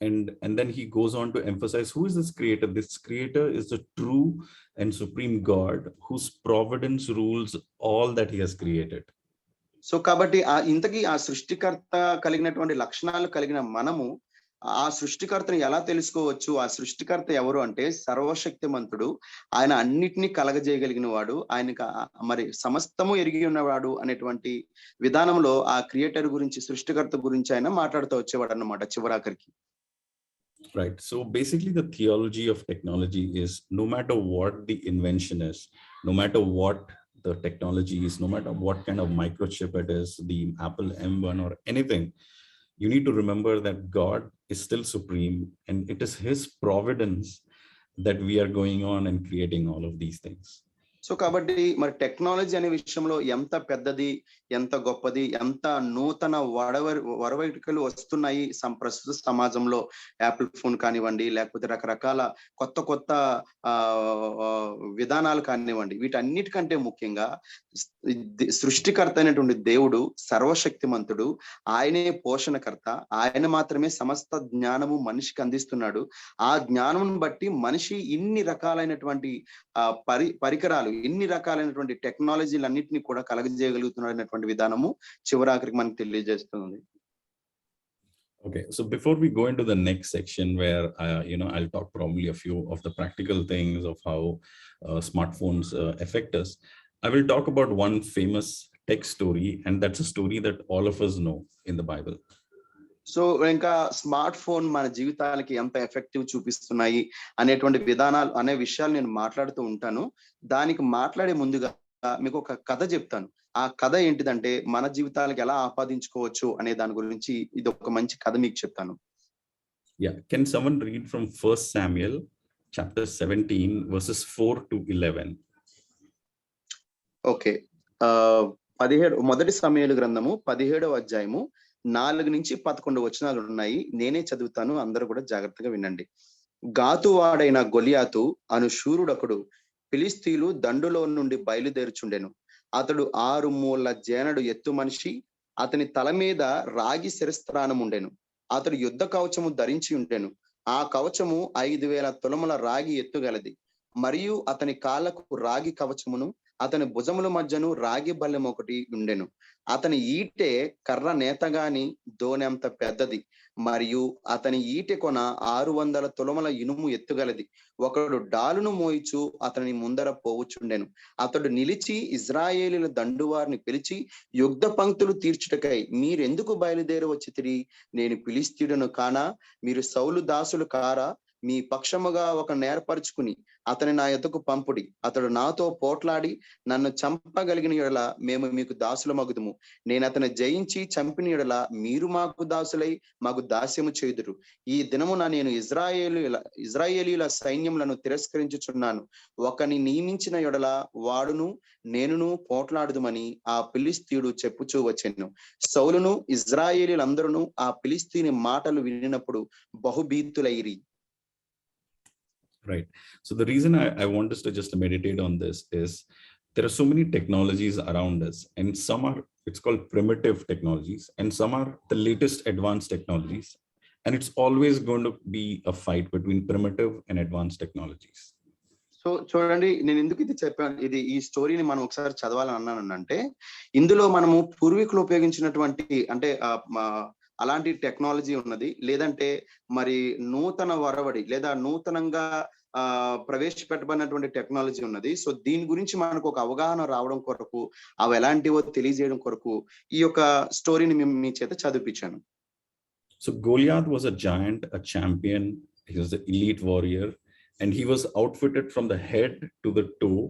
And then he goes on to emphasize, who is this creator? This creator is the true and supreme God whose providence rules all that he has created. So కాబట్టి ఇంతకీ ఆ సృష్టికర్త కలిగినటువంటి లక్షణాలు కలిగిన మనము ఆ సృష్టికర్తను ఎలా తెలుసుకోవచ్చు? ఆ సృష్టికర్త ఎవరు అంటే సర్వశక్తిమంతుడు, ఆయన అన్నిటినీ కలగజేయగలిగిన వాడు, ఆయనకు మరి సమస్తము ఎరిగి ఉన్నవాడు అనేటువంటి విధానంలో ఆ క్రియేటర్ గురించి, సృష్టికర్త గురించి ఆయన మాట్లాడుతూ వచ్చేవాడు అన్నమాట చివరాఖరికి. Right. So basically the theology of technology is, no matter what the invention is, no matter what the technology is, no matter what kind of microchip it is, the Apple M1 or anything, you need to remember that God is still supreme, and it is his providence that we are going on and creating all of these things. So కాబట్టి మరి technology అనే విషయంలో ఎంత పెద్దది, ఎంత గొప్పది, ఎంత నూతన వరవడికలు వస్తున్నాయి ప్రస్తుత సమాజంలో, యాపిల్ ఫోన్ కానివ్వండి, లేకపోతే రకరకాల కొత్త విధానాలు కానివ్వండి, వీటన్నిటికంటే ముఖ్యంగా సృష్టికర్త అయినటువంటి దేవుడు సర్వశక్తిమంతుడు, ఆయనే పోషణకర్త, ఆయన మాత్రమే సమస్త జ్ఞానము మనిషికి అందిస్తున్నాడు. ఆ జ్ఞానం బట్టి మనిషి ఇన్ని రకాలైనటువంటి పరికరాలు, ఇన్ని రకాలైనటువంటి టెక్నాలజీలు అన్నింటినీ కూడా కలగజేయగలుగుతున్నాడు అనేటువంటి విధానము చివరాఖరికి మనకు తెలియజేస్తుంది. Okay, so before we go into the next section where I'll talk probably a few of the practical things of how smartphones affect us, I will talk about one famous tech story, and that's a story that all of us know in the Bible. So ఇంకా smart phone మన జీవితాలకి ఎంత effective చూపిస్తున్నాయి అనేటువంటి విధానాలు అనే విషయాలు నేను మాట్లాడుతూ ఉంటాను. దానికి మాట్లాడే ముందుగా మీకు ఒక కథ చెప్తాను. ఆ కథ ఏంటిదంటే మన జీవితాలకు ఎలా ఆపాదించుకోవచ్చు అనే దాని గురించి ఇది ఒక మంచి కథ మీకు చెప్తాను. Yeah, can someone read from 1 Samuel chapter 17 verses 4 to 11? Okay, 17 మొదటి సమూయేలు గ్రంథము 17వ అధ్యాయము 4 నుంచి 11 వచనాలు ఉన్నాయి. నేనే చదువుతాను, అందరూ కూడా జాగ్రత్తగా వినండి. గాతు వాడైన గొలియాతు అను శూరుడొకడు ఫిలిస్తీయులు దండులో నుండి బయలుదేరుచుండెను. అతడు 6 మూల జేనడు ఎత్తు మనిషి, అతని తల మీద రాగి శిరస్త్రాణం ఉండెను. అతడు యుద్ధ కవచము ధరించి ఉండెను. ఆ కవచము 5,000 తులముల రాగి ఎత్తుగలది, మరియు అతని కాళ్ళకు రాగి కవచమును అతని భుజముల మధ్యను రాగి బల్లెం ఒకటి ఉండెను. అతని ఈటె కర్ర నేతగాని దోనెంత పెద్దది, మరియు అతని ఈటె కొన 600 తులముల ఇనుము ఎత్తుగలది. ఒకడు డాలును మోయిచు అతని ముందర పోవుచుండెను. అతడు నిలిచి ఇజ్రాయేలీల దండువారిని పిలిచి, యుద్ధ పంక్తులు తీర్చుటకై మీరెందుకు బయలుదేరి వచ్చితిరి? నేను ఫిలిష్తీయుడను కానా? మీరు సౌలు దాసులు కారా? మీ పక్షముగా ఒక నేర్పరుచుకుని అతని నా యొద్దకు పంపుడి. అతడు నాతో పోట్లాడి నన్ను చంపగలిగిన యెడల మేము మీకు దాసులమగుదుము. నేను అతని జయించి చంపిన యెడల మీరు మాకు దాసులై మాకు దాస్యము చేయుదురు. ఈ దినమున నేను ఇజ్రాయేలీల సైన్యములను తిరస్కరించుచున్నాను. ఒకని నియమించిన యెడల వాడును నేనును పోట్లాడుదుమని ఆ ఫిలిష్తీయుడు చెప్పుచూ వచ్చెను. సౌలును ఇజ్రాయేలీలందరూ ఆ ఫిలిష్తీయుని మాటలు వినినప్పుడు బహుభీతులైరి. Right. So the reason I want us to just meditate on this is there are so many technologies around us, and some are, it's called primitive technologies, and some are the latest advanced technologies. And it's always going to be a fight between primitive and advanced technologies. So చూడండి, నేను ఎందుకు ఇది చెప్పాను, ఈ స్టోరీని మనం ఒకసారి చదవాలని అన్నానంటే, ఇందులో మనము పూర్వీకులు ఉపయోగించినటువంటి అంటే అలాంటి టెక్నాలజీ ఉన్నది, లేదంటే మరి నూతన వరవడి లేదా నూతనంగా ప్రవేశపెట్టబడినటువంటి టెక్నాలజీ ఉన్నది. సో దీని గురించి మనకు ఒక అవగాహన రావడం కొరకు, అవి ఎలాంటివో తెలియజేయడం కొరకు ఈ యొక్క స్టోరీని మీ చేత చదివించాను. So Goliath was a giant, a champion. He was an elite warrior, and he was outfitted from the head to the toe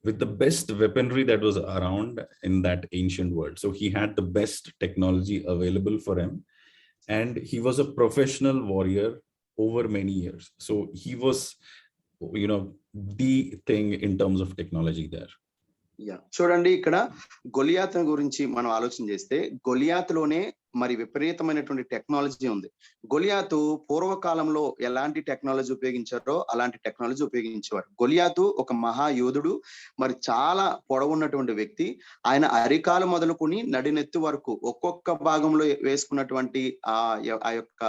with the best weaponry that was around in that ancient world. So he had the best technology available for him, and he was a professional warrior over many years. So he was, the thing in terms of technology there. చూడండి, ఇక్కడ గొలియాత్ గురించి మనం ఆలోచన చేస్తే, గొలియాత్లోనే మరి విపరీతమైనటువంటి technology ఉంది. గొలియాతు పూర్వకాలంలో ఎలాంటి టెక్నాలజీ ఉపయోగించారో అలాంటి టెక్నాలజీ ఉపయోగించేవారు. గొలియాతు ఒక మహాయోధుడు, మరి చాలా పొడవున్నటువంటి వ్యక్తి. ఆయన అరికాలు మొదలుకొని నడినెత్తు వరకు ఒక్కొక్క భాగంలో వేసుకున్నటువంటి ఆ యొక్క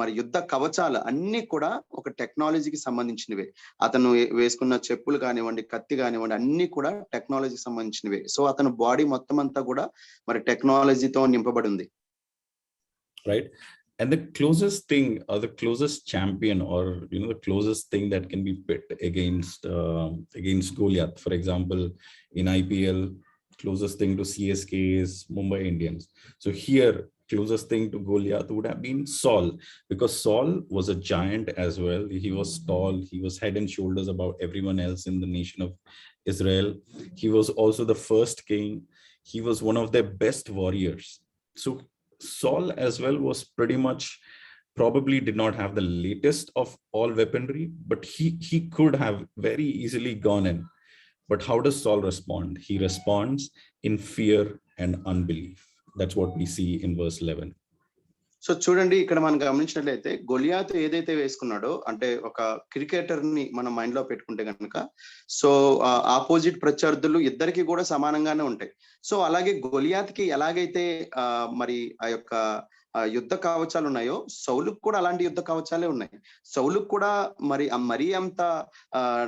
మరి యుద్ధ కవచాలు అన్ని కూడా ఒక టెక్నాలజీకి సంబంధించినవే. అతను వేసుకున్న చెప్పులు కానివ్వండి, కత్తి కానివ్వండి, అన్ని కూడా టెక్నాలజీకి సంబంధించినవే. సో అతను బాడీ మొత్తం అంతా కూడా మరి టెక్నాలజీతో నింపబడి ఉంది. Right. And the closest thing, or the closest champion, or the closest thing that can be pit against Goliath, for example, in IPL, closest thing to CSK is Mumbai Indians. So here, closest thing to Goliath would have been Saul, because Saul was a giant as well. He was tall, he was head and shoulders above everyone else in the nation of Israel. He was also the first king. He was one of their best warriors. So Saul as well was pretty much, probably did not have the latest of all weaponry, but he could have very easily gone in. But how does Saul respond? He responds in fear and unbelief. That's what we see in verse 11. So చూడండి, ఇక్కడ మనం గమనించినట్లయితే గొలియాతు ఏదైతే వేసుకున్నాడో, అంటే ఒక cricketer ని మనం mind లో పెట్టుకుంటే కనుక, సో ఆపోజిట్ ప్రత్యర్థులు ఇద్దరికి కూడా సమానంగానే ఉంటాయి. సో అలాగే గొలియాత్కి ఎలాగైతే మరి ఆ యొక్క యుద్ధ కవచాలు ఉన్నాయో, సౌలుకు కూడా అలాంటి యుద్ధ కవచాలే ఉన్నాయి. సౌలుకు కూడా మరీ అంత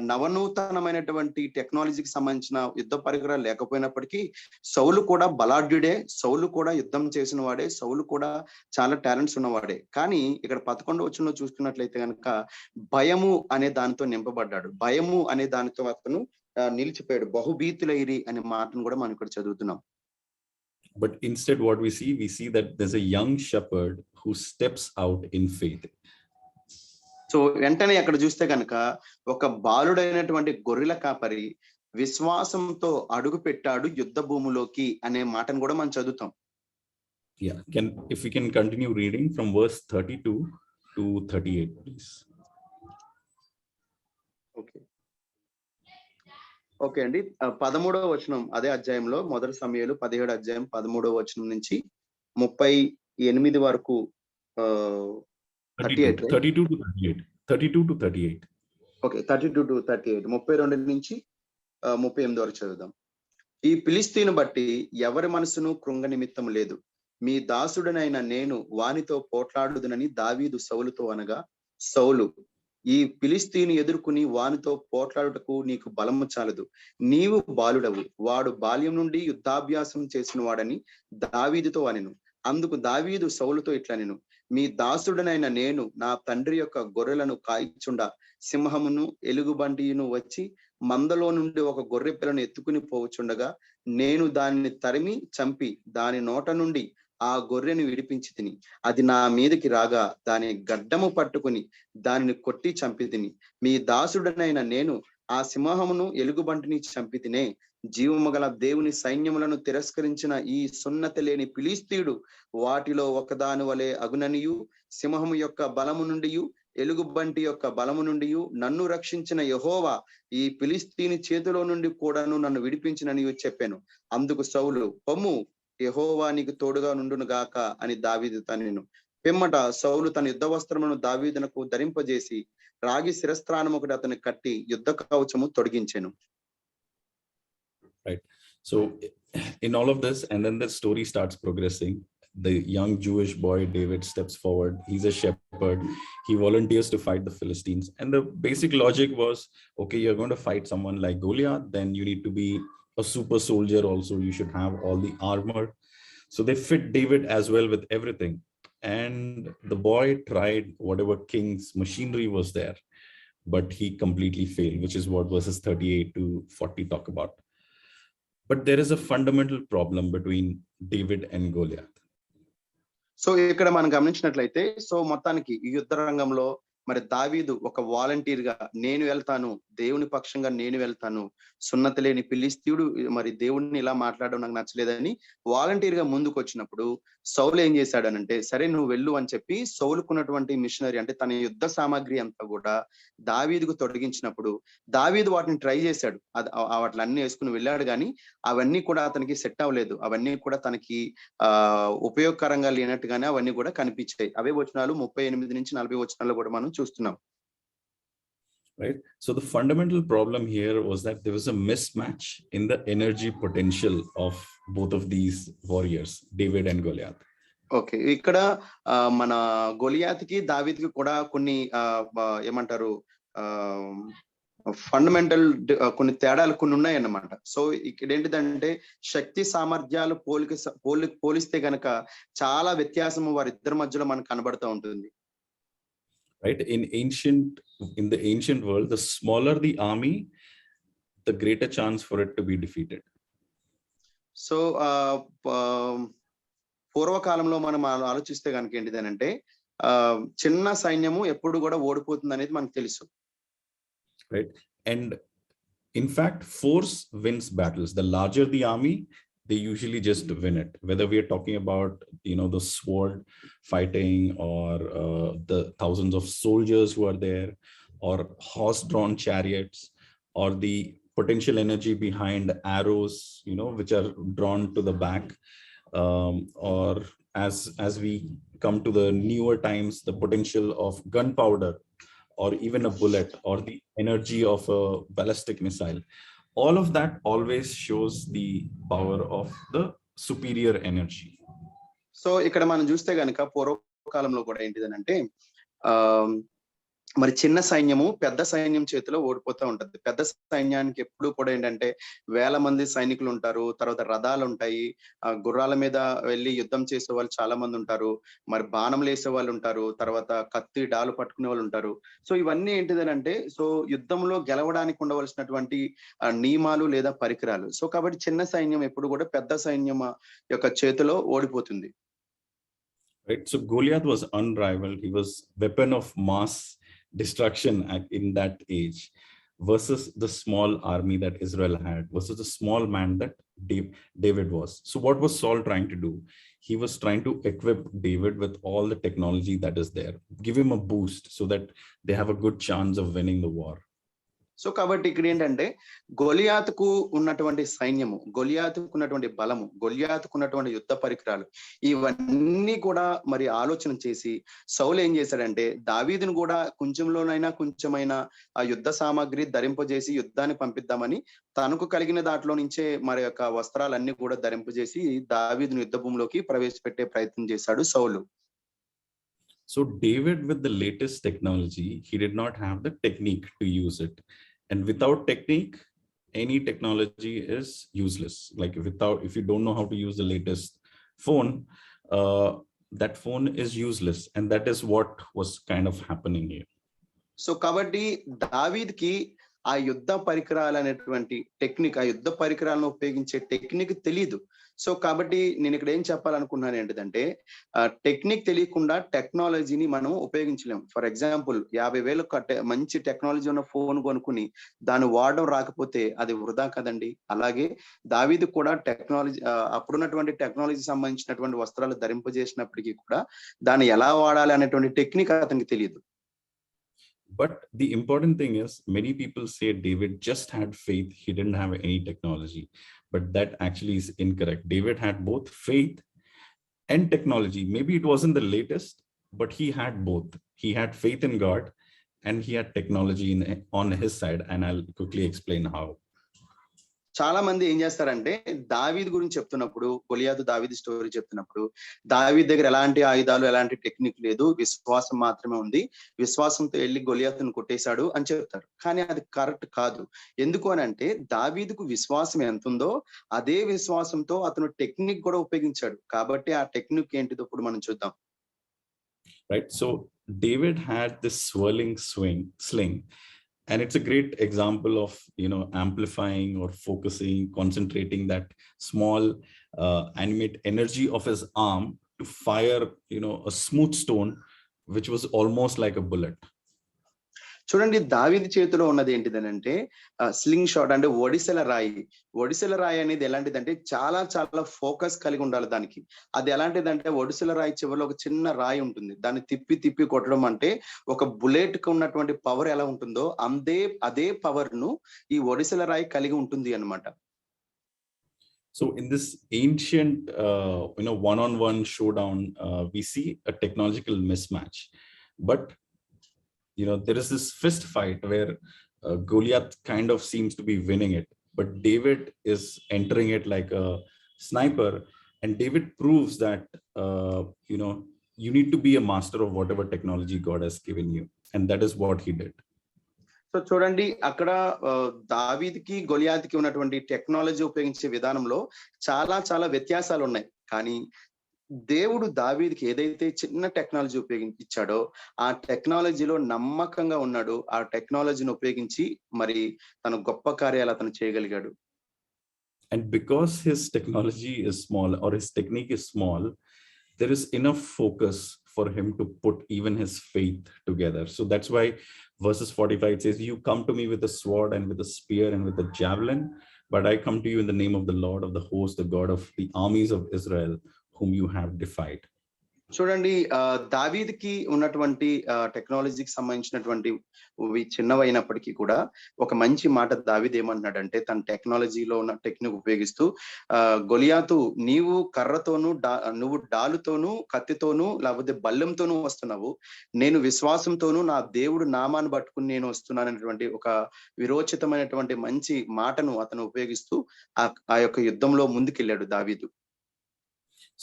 నవనూతనమైనటువంటి టెక్నాలజీకి సంబంధించిన యుద్ధ పరికరాలు లేకపోయినప్పటికీ సౌలు కూడా బలాఢ్యుడే, సౌలు కూడా యుద్ధం చేసిన వాడే, సౌలు కూడా చాలా టాలెంట్స్ ఉన్నవాడే. కానీ ఇక్కడ 11వ వచనంలో చూసుకున్నట్లయితే కనుక భయము అనే దానితో నింపబడ్డాడు. భయము అనే దానితో అతను నిలిచిపోయాడు. బహుభీతులైరి అనే మాటను కూడా మనం ఇక్కడ చదువుతున్నాం. But instead what we see that there's a young shepherd who steps out in faith. So వెంటనే అక్కడ చూస్తే కనుక ఒక బాలుడైనటువంటి గొర్రెల కాపరి విశ్వాసంతో అడుగు పెట్టాడు యుద్ధ భూమిలోకి అనే మాటను కూడా మనం చదువుతాం. Yeah, if we can continue reading from verse 32 to 38, please. Okay అండి, 13వ వచనం అదే అధ్యాయంలో, మొదటి సమూయేలు 17వ అధ్యాయం 13వ వచనం నుంచి 38 వరకు 32 to 38. ఓకే, 32 to 38, 32 నుంచి 38 వరకు చదువుదాం. ఈ ఫిలిష్తీయుని బట్టి ఎవరి మనసును కృంగ నిమిత్తం లేదు. మీ దాసుడనైన నేను వానితో పోట్లాడుదునని దావీదు సౌలుతో అనగా, సౌలు ఈ ఫిలిష్తీయుని ఎదుర్కొని వానితో పోట్లాడుటకు నీకు బలము చాలదు. నీవు బాలుడవు. వాడు బాల్యం నుండి యుద్ధాభ్యాసం చేసిన వాడని దావీదుతో అనెను. అందుకు దావీదు సౌలుతో ఇట్లనెను, మీ దాసుడనైన నేను నా తండ్రి యొక్క గొర్రెలను కాయిచుండా సింహమును ఎలుగుబంటియును వచ్చి మందలో నుండి ఒక గొర్రె పిల్లను ఎత్తుకుని పోవచుండగా నేను దానిని తరిమి చంపి దాని నోట నుండి ఆ గొర్రెను విడిపించి తిని, అది నా మీదకి రాగా దాని గడ్డము పట్టుకుని దానిని కొట్టి చంపి తిని, మీ దాసుడనైన నేను ఆ సింహమును ఎలుగుబంటిని చంపి తినే. జీవము గల దేవుని సైన్యములను తిరస్కరించిన ఈ సున్నతి లేని ఫిలిష్తీయుడు వాటిలో ఒకదాని వలె అగుననియు, సింహము యొక్క బలము నుండి ఎలుగుబంటి యొక్క బలము నుండి నన్ను రక్షించిన యెహోవా ఈ ఫిలిష్తీని చేతిలో నుండి కూడాను నన్ను విడిపించిననియు చెప్పాను. అందుకు సౌలు, పొమ్ము, యెహోవా నీకు తోడుగా నుండును గాక అని దావీదు తనెను. పిమ్మట సౌలు తన యుద్ధ వస్త్రమును దావీదునకు ధరింపజేసి రాగి శిరస్త్రానం ఒకటి అతని కట్టి యుద్ధ కవచము తొడిగించెను. Right. So in all of this, and then the story starts progressing. The young Jewish boy David steps forward. He's a shepherd. He volunteers to fight the Philistines. And the basic logic was, okay, you're going to fight someone like Goliath, then you need to be a super soldier also. You should have all the armor. So they fit David as well with everything. And the boy tried whatever king's machinery was there, but he completely failed, which is what verses 38 to 40 talk about. But there is a fundamental problem between David and Goliath. So ఇక్కడ మనం గమనించినట్లయితే, so మొత్తానికి ఈ యుద్ధ రంగంలో మరి దావీదు ఒక వాలంటీర్ గా నేను వెళ్తాను, దేవుని పక్షంగా నేను వెళ్తాను, సున్నతి లేని ఫిలిష్తీయుడు మరి దేవుడిని ఇలా మాట్లాడడం నాకు నచ్చలేదని వాలంటీర్ గా ముందుకు వచ్చినప్పుడు సౌలు ఏం చేశాడనంటే, సరే నువ్వు వెళ్ళు అని చెప్పి సౌలుకున్నటువంటి మిషనరీ అంటే తన యుద్ధ సామాగ్రి అంతా కూడా దావీదుకు తొలగించినప్పుడు దావీదు వాటిని ట్రై చేశాడు. వాటిలన్నీ వేసుకుని వెళ్ళాడు, కానీ అవన్నీ కూడా అతనికి సెట్ అవ్వలేదు. అవన్నీ కూడా తనకి ఉపయోగకరంగా లేనట్టుగానే అవన్నీ కూడా కనిపించాయి. అవే వచనాలు 38 నుంచి 40 వచనాల్లో కూడా మనం చూస్తున్నాం. Right. So the fundamental problem here was that there was a mismatch in the energy potential of both of these warriors, David and Goliath. Okay, ఇక్కడ మన గొలియాత్కి దావీదుకి కూడా కొన్ని ఏమంటారు ఫండమెంటల్ కొన్ని తేడాలు కొన్ని ఉన్నాయన్నమాట. సో ఇక్కడ ఏంటిదంటే శక్తి సామర్థ్యాలు పోలిస్తే గనక చాలా వ్యత్యాసము వారిద్దరి మధ్యలో మనకు కనబడుతూ ఉంటుంది. Right. In the ancient world, the smaller the army, the greater chance for it to be defeated. So పూర్వకాలంలో మనం ఆలోచిస్తే కనుక ఏంటిదనంటే చిన్న సైన్యము ఎప్పుడు కూడా ఓడిపోతుంది అనేది మనకు తెలుసు. Right. And in fact, force wins battles. The larger the army, they usually just win it. Whether we are talking about, the sword fighting or the thousands of soldiers who are there, or horse-drawn chariots, or the potential energy behind arrows, which are drawn to the back, or as we come to the newer times, the potential of gunpowder, or even a bullet, or the energy of a ballistic missile. All of that always shows the power of the superior energy. So ఇక్కడ మనం చూస్తే గనక పూర్వకాలంలో కూడా ఏంటిదనంటే మరి చిన్న సైన్యము పెద్ద సైన్యం చేతిలో ఓడిపోతూ ఉంటది. పెద్ద సైన్యానికి ఎప్పుడు కూడా ఏంటంటే వేల మంది సైనికులు ఉంటారు, తర్వాత రథాలు ఉంటాయి, గుర్రాల మీద వెళ్ళి యుద్ధం చేసే వాళ్ళు చాలా మంది ఉంటారు, మరి బాణంలు వేసే వాళ్ళు ఉంటారు, తర్వాత కత్తి డాలు పట్టుకునే వాళ్ళు ఉంటారు. సో ఇవన్నీ ఏంటిదనంటే సో యుద్ధంలో గెలవడానికి ఉండవలసినటువంటి నియమాలు లేదా పరికరాలు. సో కాబట్టి చిన్న సైన్యం ఎప్పుడు కూడా పెద్ద సైన్యం యొక్క చేతిలో ఓడిపోతుంది. Right. So Goliath was unrivaled. He was weapon of mass destruction in that age, versus the small army that Israel had, versus the small man that David was. So what was Saul trying to do? He was trying to equip David with all the technology that is there, give him a boost so that they have a good chance of winning the war. So కాబట్టి ఇక్కడ ఏంటంటే గొలియాతుకు ఉన్నటువంటి సైన్యము, గొలియాతుకు ఉన్నటువంటి బలము, గొలియాతుకు ఉన్నటువంటి యుద్ధ పరికరాలు ఇవన్నీ కూడా మరి ఆలోచన చేసి సౌలు ఏం చేశాడంటే దావీదును కూడా కొంచెమైనా ఆ యుద్ధ సామాగ్రి ధరింపజేసి యుద్ధానికి పంపిద్దామని తనకు కలిగిన దాంట్లో నుంచే మరి యొక్క వస్త్రాలన్నీ కూడా ధరింపజేసి దావీదును యుద్ధ భూమిలోకి ప్రవేశపెట్టే ప్రయత్నం చేశాడు సౌలు. So David, with the latest technology, he did not have the technique to use it. And without technique, any technology is useless. Like if you don't know how to use the latest phone, uh, that phone is useless. And that is what was kind of happening here. So కాబట్టి దావీద్కి ఆ యుద్ధ పరికరాలు అనేటువంటి technique, ఆ యుద్ధ పరికరాలను ఉపయోగించే technique తెలియదు. సో కాబట్టి నేను ఇక్కడ ఏం చెప్పాలనుకున్నాను ఏంటిదంటే, టెక్నిక్ తెలియకుండా టెక్నాలజీని మనం ఉపయోగించలేం. ఫర్ ఎగ్జాంపుల్ 50,000 మంచి టెక్నాలజీ ఉన్న ఫోన్ కొనుక్కుని దాన్ని వాడడం రాకపోతే అది వృధా కదండి. అలాగే దావీదు కూడా టెక్నాలజీ, అప్పుడున్నటువంటి టెక్నాలజీ సంబంధించినటువంటి వస్త్రాలు ధరింపజేసినప్పటికీ కూడా దాన్ని ఎలా వాడాలి అనేటువంటి టెక్నిక్ అతనికి తెలియదు. But the important thing is, many people say David just had faith. He didn't have any technology. But that actually is incorrect. David had both faith and technology. Maybe it wasn't the latest, but he had both. He had faith in God and he had technology on his side. And I'll quickly explain how. చాలా మంది ఏం చేస్తారంటే, దావీదు గురించి చెప్తున్నప్పుడు, గొలియాతు దావీదు story చెప్తున్నప్పుడు, దావీదు దగ్గర ఎలాంటి ఆయుధాలు, ఎలాంటి టెక్నిక్ లేదు, విశ్వాసం మాత్రమే ఉంది, విశ్వాసంతో వెళ్ళి గొలియాతును కొట్టేశాడు అని చెప్తారు. కానీ అది కరెక్ట్ కాదు. ఎందుకు అని అంటే, దావీదుకు విశ్వాసం ఎంత ఉందో అదే విశ్వాసంతో అతను టెక్నిక్ కూడా ఉపయోగించాడు. కాబట్టి ఆ టెక్నిక్ ఏంటిదో ఇప్పుడు మనం చూద్దాం. Right. So David had this swirling sling. And it's a great example of, amplifying or focusing, concentrating that small animate energy of his arm to fire, a smooth stone, which was almost like a bullet. చూడండి, దావీదు చేతిలో ఉన్నది ఏంటిదనంటే sling shot, అంటే ఒడిసెల రాయి. ఒడిసెల రాయి అనేది ఎలాంటిదంటే చాలా చాలా ఫోకస్ కలిగి ఉండాలి దానికి. అది ఎలాంటిదంటే, ఒడిసెల రాయి చివరిలో ఒక చిన్న రాయి ఉంటుంది, దాన్ని తిప్పి తిప్పి కొట్టడం అంటే ఒక బుల్లెట్ కు ఉన్నటువంటి పవర్ ఎలా ఉంటుందో అదే పవర్ ను ఈ ఒడిసెల రాయి కలిగి ఉంటుంది అన్నమాట. So in this ancient, one-on-one showdown, we see a technological mismatch. But there is this fist fight where Goliath kind of seems to be winning it, but David is entering it like a sniper. And David proves that, you need to be a master of whatever technology God has given you. And that is what he did. So చూడండి, అక్కడ దావీదుకి గొలియాతుకి ఉన్నటువంటి technology ఉపయోగించే విధానంలో చాలా చాలా వ్యత్యాసాలు ఉన్నాయి. కానీ దేవుడు దావీదుకి ఏదైతే చిన్న టెక్నాలజీ ఉపయోగించాడో ఆ టెక్నాలజీలో నమ్మకంగా ఉన్నాడు. ఆ టెక్నాలజీని ఉపయోగించి మరి తన గొప్ప కార్యాలు అతను చేయగలిగాడు. And because his technology is small, or his technique is small, there is enough focus for him to put even his faith together. So that's why verses 45 says, "You come to me with a sword and with a spear and with a javelin, but I come to you in the name of the Lord of the hosts, the God of the armies of Israel, whom you have defied." చూడండి, దావీదుకి ఉన్నటువంటి టెక్నాలజీకి సంబంధించినటువంటి చిన్నవైనప్పటికీ కూడా ఒక మంచి మాట దావీదు ఏమంటున్నాడంటే, తన టెక్నాలజీలో ఉన్న టెక్నిక్ ఉపయోగిస్తూ, గొలియాతు నీవు కర్రతోనూ నువ్వు డాలుతోనూ కత్తితోనూ లేకపోతే బల్లెంతోనూ వస్తున్నావు, నేను విశ్వాసంతోనూ నా దేవుడు నామాన్ని పట్టుకుని నేను వస్తున్నాననేటువంటి ఒక విరోచితమైనటువంటి మంచి మాటను అతను ఉపయోగిస్తూ ఆ యొక్క యుద్ధంలో ముందుకెళ్ళాడు దావీదు.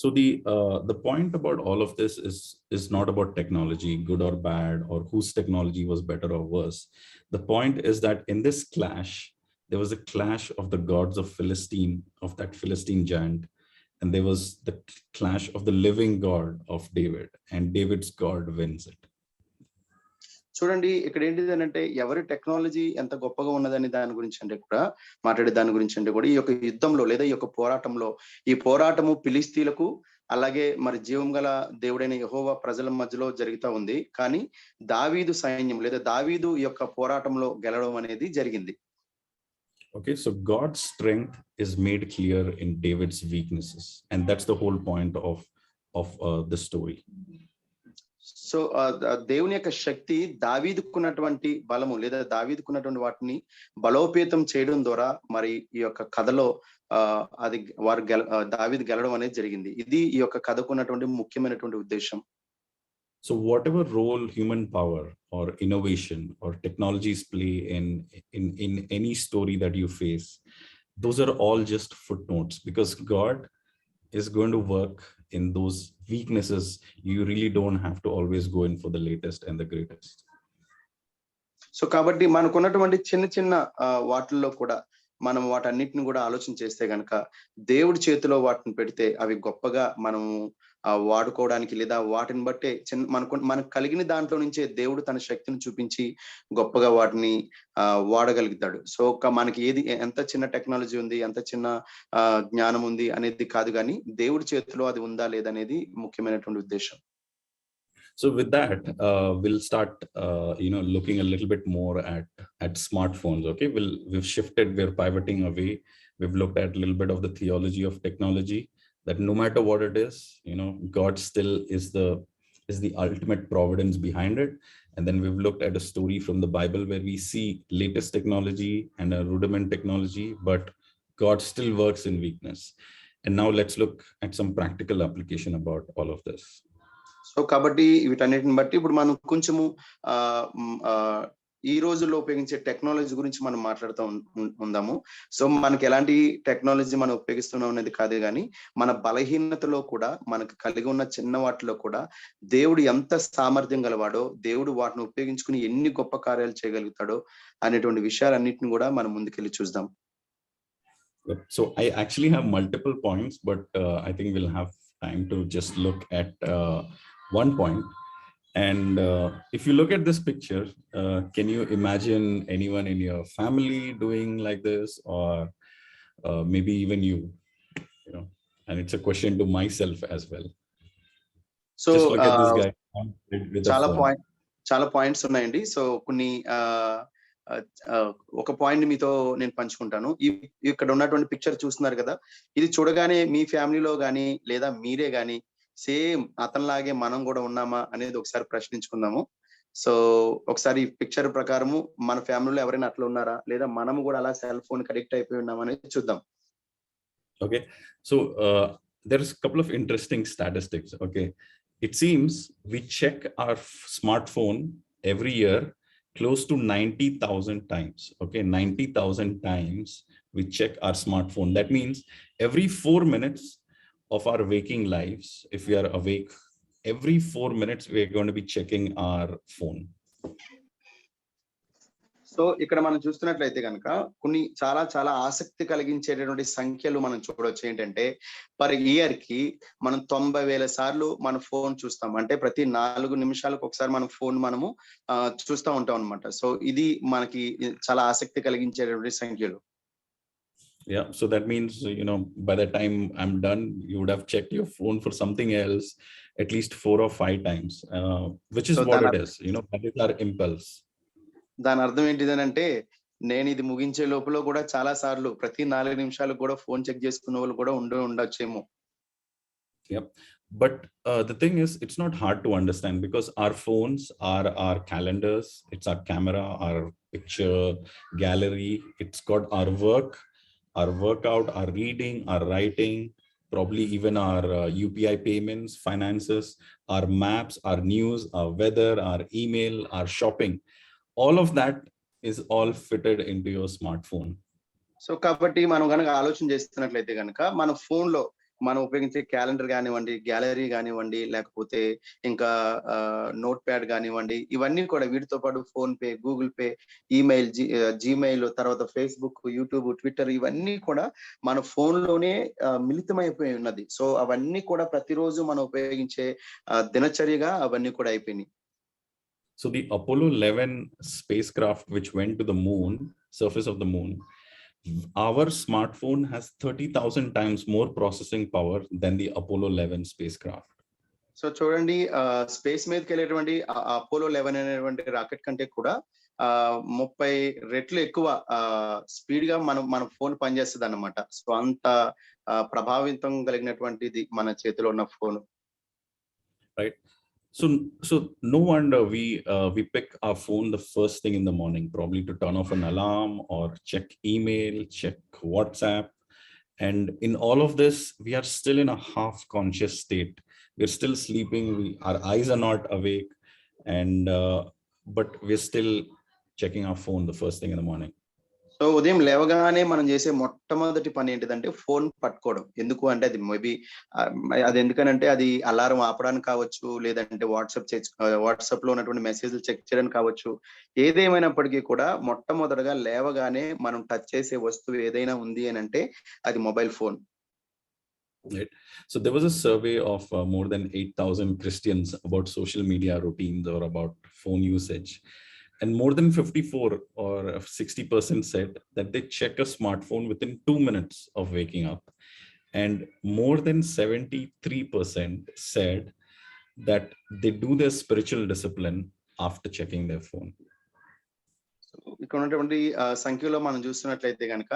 So the point about all of this is not about technology, good or bad, or whose technology was better or worse. The point is that in this clash, there was a clash of the gods of that Philistine giant, and there was the clash of the living God of David, and David's God wins it. చూడండి, ఇక్కడ ఏంటిది అంటే, ఎవరి technology ఎంత గొప్పగా ఉన్నదని దాని గురించి అంటే కూడా దాని గురించి అంటే కూడా ఈ యొక్క యుద్ధంలో లేదా ఈ యొక్క పోరాటంలో, ఈ పోరాటము ఫిలిస్తీన్లకు అలాగే మరి జీవం గల దేవుడైన యెహోవా ప్రజల మధ్యలో జరుగుతూ ఉంది. కానీ దావీదు సైన్యం లేదా దావీదు ఈ యొక్క పోరాటంలో గెలవడం అనేది జరిగింది. Okay, so God's strength is made clear in David's weaknesses, and that's the whole point of the story. So దేవుని యొక్క శక్తి దావీదుకున్నటువంటి బలము లేదా దావీదుకున్నటువంటి వాటిని బలోపేతం చేయడం ద్వారా మరి ఈ యొక్క కథలో అది దావీదు గెలవడం అనేది జరిగింది. ఇది ఈ యొక్క కథకున్నటువంటి ముఖ్యమైనటువంటి ఉద్దేశం. So whatever role human power or innovation or technologies play in any story that you face, those are all just footnotes, because God is going to work in those weaknesses, you really don't have to always go in for the latest and the greatest. So కాబట్టి మనకున్నటువంటి చిన్న చిన్న వాటిల్లో కూడా మనం వాటన్నిటిని కూడా ఆలోచన చేస్తే గనక దేవుడి చేతిలో వాటిని పెడితే అవి గొప్పగా మనము వాడుకోవడానికి, లేదా వాటిని బట్టే మనకు కలిగిన దాంట్లో నుంచే దేవుడు తన శక్తిని చూపించి గొప్పగా వాటిని వాడగలుగుతాడు. సో మనకి ఏది ఎంత చిన్న టెక్నాలజీ ఉంది, ఎంత చిన్న జ్ఞానం ఉంది అనేది కాదు, కానీ దేవుడి చేతిలో అది ఉందా లేదనేది ముఖ్యమైనటువంటి ఉద్దేశం. So with that, we'll start, looking a little bit more at smartphones. Okay, we've shifted, we're pivoting away. We've looked at a little bit of the theology of technology. That no matter what it is, God still is the ultimate providence behind it. And then we've looked at a story from the Bible where we see latest technology and a rudiment technology, but God still works in weakness. And now let's look at some practical application about all of this. So కాబట్టి వీటన్నిటిని బట్టి ఇప్పుడు మనం కొంచెము ఈ రోజుల్లో ఉపయోగించే technology గురించి మనం మాట్లాడుతూ ఉందాము. సో మనకి ఎలాంటి టెక్నాలజీ మనం ఉపయోగిస్తున్నాం అనేది కాదు, కానీ మన బలహీనతలో కూడా మనకు కలిగి ఉన్న చిన్న వాటిలో కూడా దేవుడు ఎంత సామర్థ్యం గలవాడో, దేవుడు వాటిని ఉపయోగించుకుని ఎన్ని గొప్ప కార్యాలు చేయగలుగుతాడో అనేటువంటి విషయాలన్నిటిని కూడా మనం ముందుకెళ్ళి చూద్దాం. So I actually have multiple points, but I think we'll have time to just look at one point. And if you look at this picture, can you imagine anyone in your family doing like this, or maybe even you? And it's a question to myself as well. So just look at this guy with a phone. చాలా points ఉన్నాయండి. So కొన్ని ఒక point మీతో నేను పంచుకుంటాను. ఇక్కడ ఉన్నటువంటి picture చూస్తున్నారు కదా, ఇది చూడగానే మీ ఫ్యామిలీలో గానీ లేదా మీరే గానీ సేమ్ అతనిలాగే మనం కూడా ఉన్నామా అనేది ఒకసారి ప్రశ్నించుకుందాము. సో ఒకసారి ఈ పిక్చర్ ప్రకారము మన ఫ్యామిలీలో ఎవరైనా అట్లా ఉన్నారా, లేదా మనము కూడా అలా సెల్ ఫోన్ అడిక్ట్ అయిపోయి ఉన్నామా అనేది చూద్దాం. Okay, so there's a couple of interesting statistics. Okay, it seems we check our smartphone every year close to 90,000 times. Okay, 90,000 times we check our smartphone. That means every 4 minutes of our waking lives, if we are awake, every 4 minutes we're going to be checking our phone. So ఇక్కడ మనం చూస్తున్నట్లయితే కనుక కొన్ని చాలా చాలా ఆసక్తి కలిగించేటటువంటి సంఖ్యలు మనం చూడవచ్చు. ఏంటంటే పర్ ఇయర్ కి మనం 90,000 సార్లు మన ఫోన్ చూస్తాం. అంటే ప్రతి 4 నిమిషాలకు ఒకసారి మన ఫోన్ మనము చూస్తూ ఉంటాం అనమాట. సో ఇది మనకి చాలా ఆసక్తి కలిగించేటటువంటి సంఖ్యలు. Yeah, so that means, by the time I'm done, you would have checked your phone for something else at least 4 or 5 times, which is what it is. That is our impulse. దాని అర్థం ఏంటిదనంటే, నేను ఇది ముగించే లోపల కూడా చాలా సార్లు ప్రతి 4 నిమిషాలకు కూడా ఫోన్ చెక్ చేసుకున్న వాళ్ళు కూడా ఉండొచ్చేమో. Yep. But the thing is, it's not hard to understand because our phones are our calendars, it's our camera, our picture gallery, it's got our work, our workout, our reading, our writing, probably even our UPI payments, finances, our maps, our news, our weather, our email, our shopping. All of that is all fitted into your smartphone. So కాబట్టి మనం కనుక ఆలోచన చేస్తున్నట్లయితే కనుక మన phone లో మనం ఉపయోగించే క్యాలెండర్ కానివ్వండి, గ్యాలరీ కానివ్వండి, లేకపోతే ఇంకా నోట్ ప్యాడ్ కానివ్వండి, ఇవన్నీ కూడా వీటితో పాటు phone pay, Google pay, email, Gmail, తర్వాత ఫేస్బుక్, యూట్యూబ్, ట్విట్టర్, ఇవన్నీ కూడా మన ఫోన్ లోనే మిళితమైపోయి ఉన్నది. సో అవన్నీ కూడా ప్రతిరోజు మనం ఉపయోగించే దినచర్యగా అవన్నీ కూడా అయిపోయినాయి. So the Apollo 11 spacecraft, which went to the moon, surface of the moon, our smartphone has 30,000 times more processing power than the Apollo 11 spacecraft. So చూడండి, స్పేస్ మీదకి వెళ్ళేటువంటి అపోలో 11 అనేటువంటి రాకెట్ కంటే కూడా 30 రెట్లు ఎక్కువ స్పీడ్ గా మన ఫోన్ పనిచేస్తుంది అన్నమాట. సో అంత ప్రభావితం కలిగినటువంటిది మన చేతిలో ఉన్న phone. Right. So no wonder we pick our phone the first thing in the morning, probably to turn off an alarm or check email, check WhatsApp. And in all of this, we are still in a half conscious state. We're still sleeping. Our eyes are not awake, and but we're still checking our phone the first thing in the morning. So ఉదయం లేవగానే మనం చేసే మొట్టమొదటి పని ఏంటిదంటే phone పట్టుకోవడం. ఎందుకు అంటే అది మేబీ అది ఎందుకనంటే అది అలారం ఆపడానికి కావచ్చు, లేదంటే వాట్సాప్‌లో ఉన్నటువంటి మెసేజ్‌లు చెక్ చేయడానికి కావచ్చు. ఏదేమైనప్పటికీ కూడా మొట్టమొదటగా లేవగానే మనం టచ్ చేసే వస్తువు ఏదైనా ఉంది అనంటే అది mobile phone. Right. So there was a survey of more than 8,000 Christians about social media routines or about phone usage. And more than 54 or 60% said that they check a smartphone within 2 minutes of waking up. And more than 73% said that they do their spiritual discipline after checking their phone. ఇక్కడ ఉన్నటువంటి సంఖ్యలో మనం చూస్తున్నట్లయితే గనక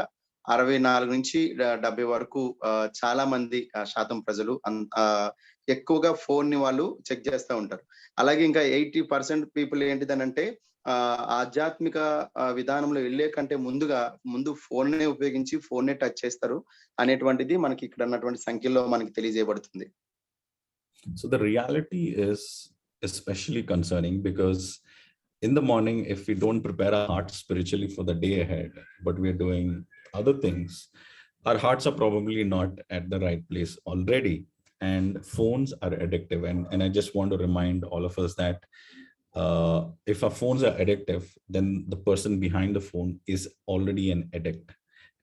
64-70 వరకు చాలా మంది శాతం ప్రజలు ఎక్కువగా ఫోన్‌ని వాళ్ళు చెక్ చేస్తా ఉంటారు. అలాగే ఇంకా 80% పీపుల్ ఏంటిదనంటే ఆధ్యాత్మిక విధానంలో వెళ్ళే కంటే ముందు ఫోన్‌నే ఉపయోగించి ఫోన్‌నే టచ్ చేస్తారు అనేటువంటిది మనకి ఇక్కడ ఉన్నటువంటి సంఖ్యలో మనకి తెలియజేయబడుతుంది. So the reality is especially concerning because in the morning, if we don't prepare our hearts spiritually for the day ahead, but we're doing other things, our hearts are probably not at the right place already. And phones are addictive. And I just want to remind all of us that if our phones are addictive, then the person behind the phone is already an addict.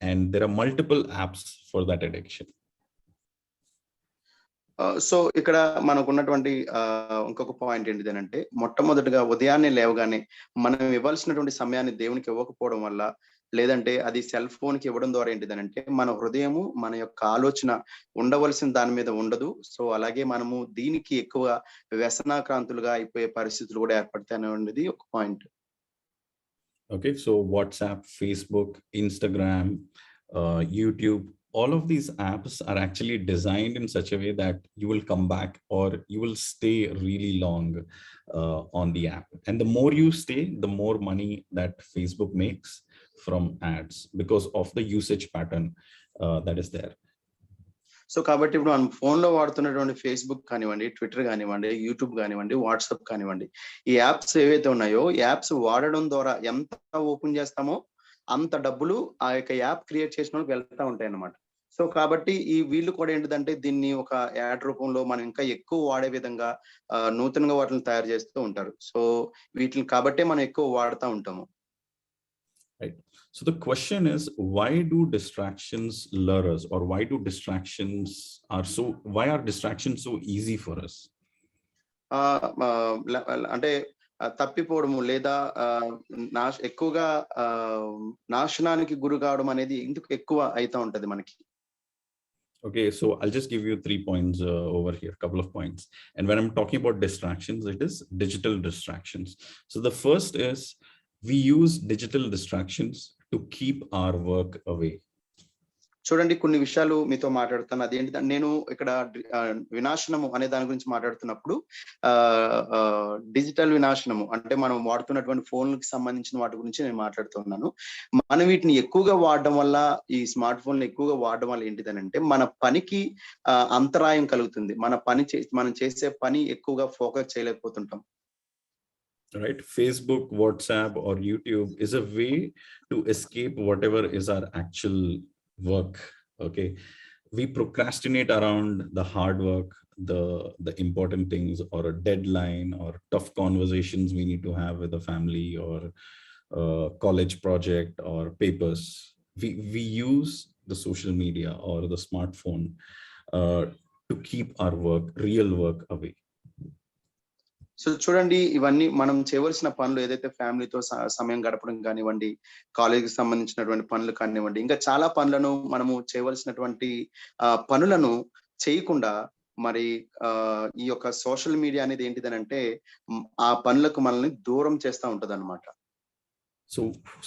And there are multiple apps for that addiction. So ఇక్కడ మనకున్నటువంటి ఇంకొక point ఏంటిదనంటే మొట్టమొదటిగా ఉదయాన్నే లేవగానే మనం ఇవ్వాల్సినటువంటి సమయాన్ని దేవునికి ఇవ్వకపోవడం వల్ల, లేదంటే అది సెల్ ఫోన్‌కి ఇవ్వడం ద్వారా ఏంటిదనంటే మన హృదయము, మన యొక్క ఆలోచన ఉండవలసిన దాని మీద ఉండదు. సో అలాగే మనము దీనికి ఎక్కువ వ్యసనాక్రాంతులుగా అయిపోయే పరిస్థితులు కూడా ఏర్పడతాయి అనేది ఒక point. Okay, so WhatsApp, Facebook, Instagram, YouTube, all of these apps are actually designed in such a way that you will come back or you will stay really long on the app. And the more you stay, the more money that Facebook makes from ads because of the usage pattern that is there. So కాబట్టి ఇప్పుడు మనం ఫోన్‌లో వాడుతున్నటువంటి Facebook కానివ్వండి, Twitter కానివ్వండి, YouTube కానివ్వండి, WhatsApp కానివ్వండి. ఈ apps ఏవైతే ఉన్నాయో, ఈ యాప్స్ వాడడం ద్వారా ఎంత ఓపెన్ చేస్తామో అంత డబ్బులు ఆ యొక్క యాప్ క్రియేట్ చేసినోళ్ళకి వెళ్తా ఉంటాయన్నమాట. సో కాబట్టి వీళ్ళు కూడా ఏంటిదంటే దీన్ని ఒక యాడ్ రూపంలో మనం ఇంకా ఎక్కువ వాడే విధంగా నూతనంగా వాటిని తయారు చేస్తూ ఉంటారు. సో వీటిని కాబట్టే మనం ఎక్కువ వాడుతా ఉంటాము. Right. So the question is, why do distractions lure us, or why are distractions so easy for us? అంటే తప్పిపోవడము లేదా ఎక్కువగా నాశనానికి గురి కావడం అనేది ఎందుకు ఎక్కువ అయితా ఉంటది మనకి? Okay, so I'll just give you 3 points over here, couple of points. And when I'm talking about distractions, it is digital distractions. So the first is we use digital distractions to keep our work away. చూడండి కొన్ని విషయాలు మీతో మాట్లాడుతాను. అదేంటిదంటే నేను ఇక్కడ వినాశనము అనే దాని గురించి మాట్లాడుతున్నప్పుడు డిజిటల్ వినాశనము అంటే మనం వాడుతున్నటువంటి ఫోన్‌లకి సంబంధించిన వాటి గురించి నేను మాట్లాడుతున్నాను. మనం వీటిని ఎక్కువగా వాడడం వల్ల, ఈ స్మార్ట్ ఫోన్‌లు ఎక్కువగా వాడడం వల్ల ఏంటిదనంటే మన పనికి అంతరాయం కలుగుతుంది. మనం చేసే పని ఎక్కువగా focus చేయలేకపోతుంటాం. Right, Facebook, WhatsApp or YouTube is a way to escape whatever is our actual work. Okay, we procrastinate around the hard work, the important things, or a deadline, or tough conversations we need to have with the family, or college project or papers. We use the social media or the smartphone to keep our real work away. So చూడండి ఇవన్నీ మనం చేయవలసిన పనులు ఏదైతే ఫ్యామిలీతో సమయం గడపడం కానివ్వండి, కాలేజీకి సంబంధించినటువంటి పనులు కానివ్వండి, ఇంకా చాలా పనులను మనము చేయవలసినటువంటి పనులను చేయకుండా మరి ఈ యొక్క సోషల్ మీడియా అనేది ఏంటిదనంటే ఆ పనులకు మనల్ని దూరం చేస్తా ఉంటదన్నమాట.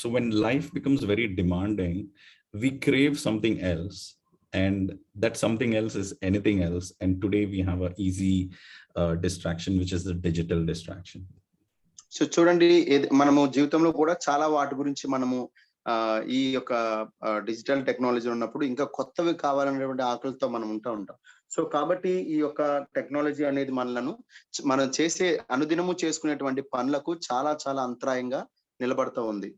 So when life becomes very demanding, we crave something else, and that something else is anything else. And today we have an easy distraction, which is the digital distraction. So చూడండి మనము జీవితంలో కూడా చాలా వాటి గురించి మనము ఈ యొక్క డిజిటల్ టెక్నాలజీ ఉన్నప్పుడు ఇంకా కొత్తవి కావాలనేటువంటి ఆకలితో మనం ఉంటాం. సో కాబట్టి ఈ యొక్క టెక్నాలజీ అనేది మనం చేసే అనుదినము చేసుకునేటువంటి పనులకు చాలా చాలా అంతరాయంగా నిలబడుతూ ఉంది.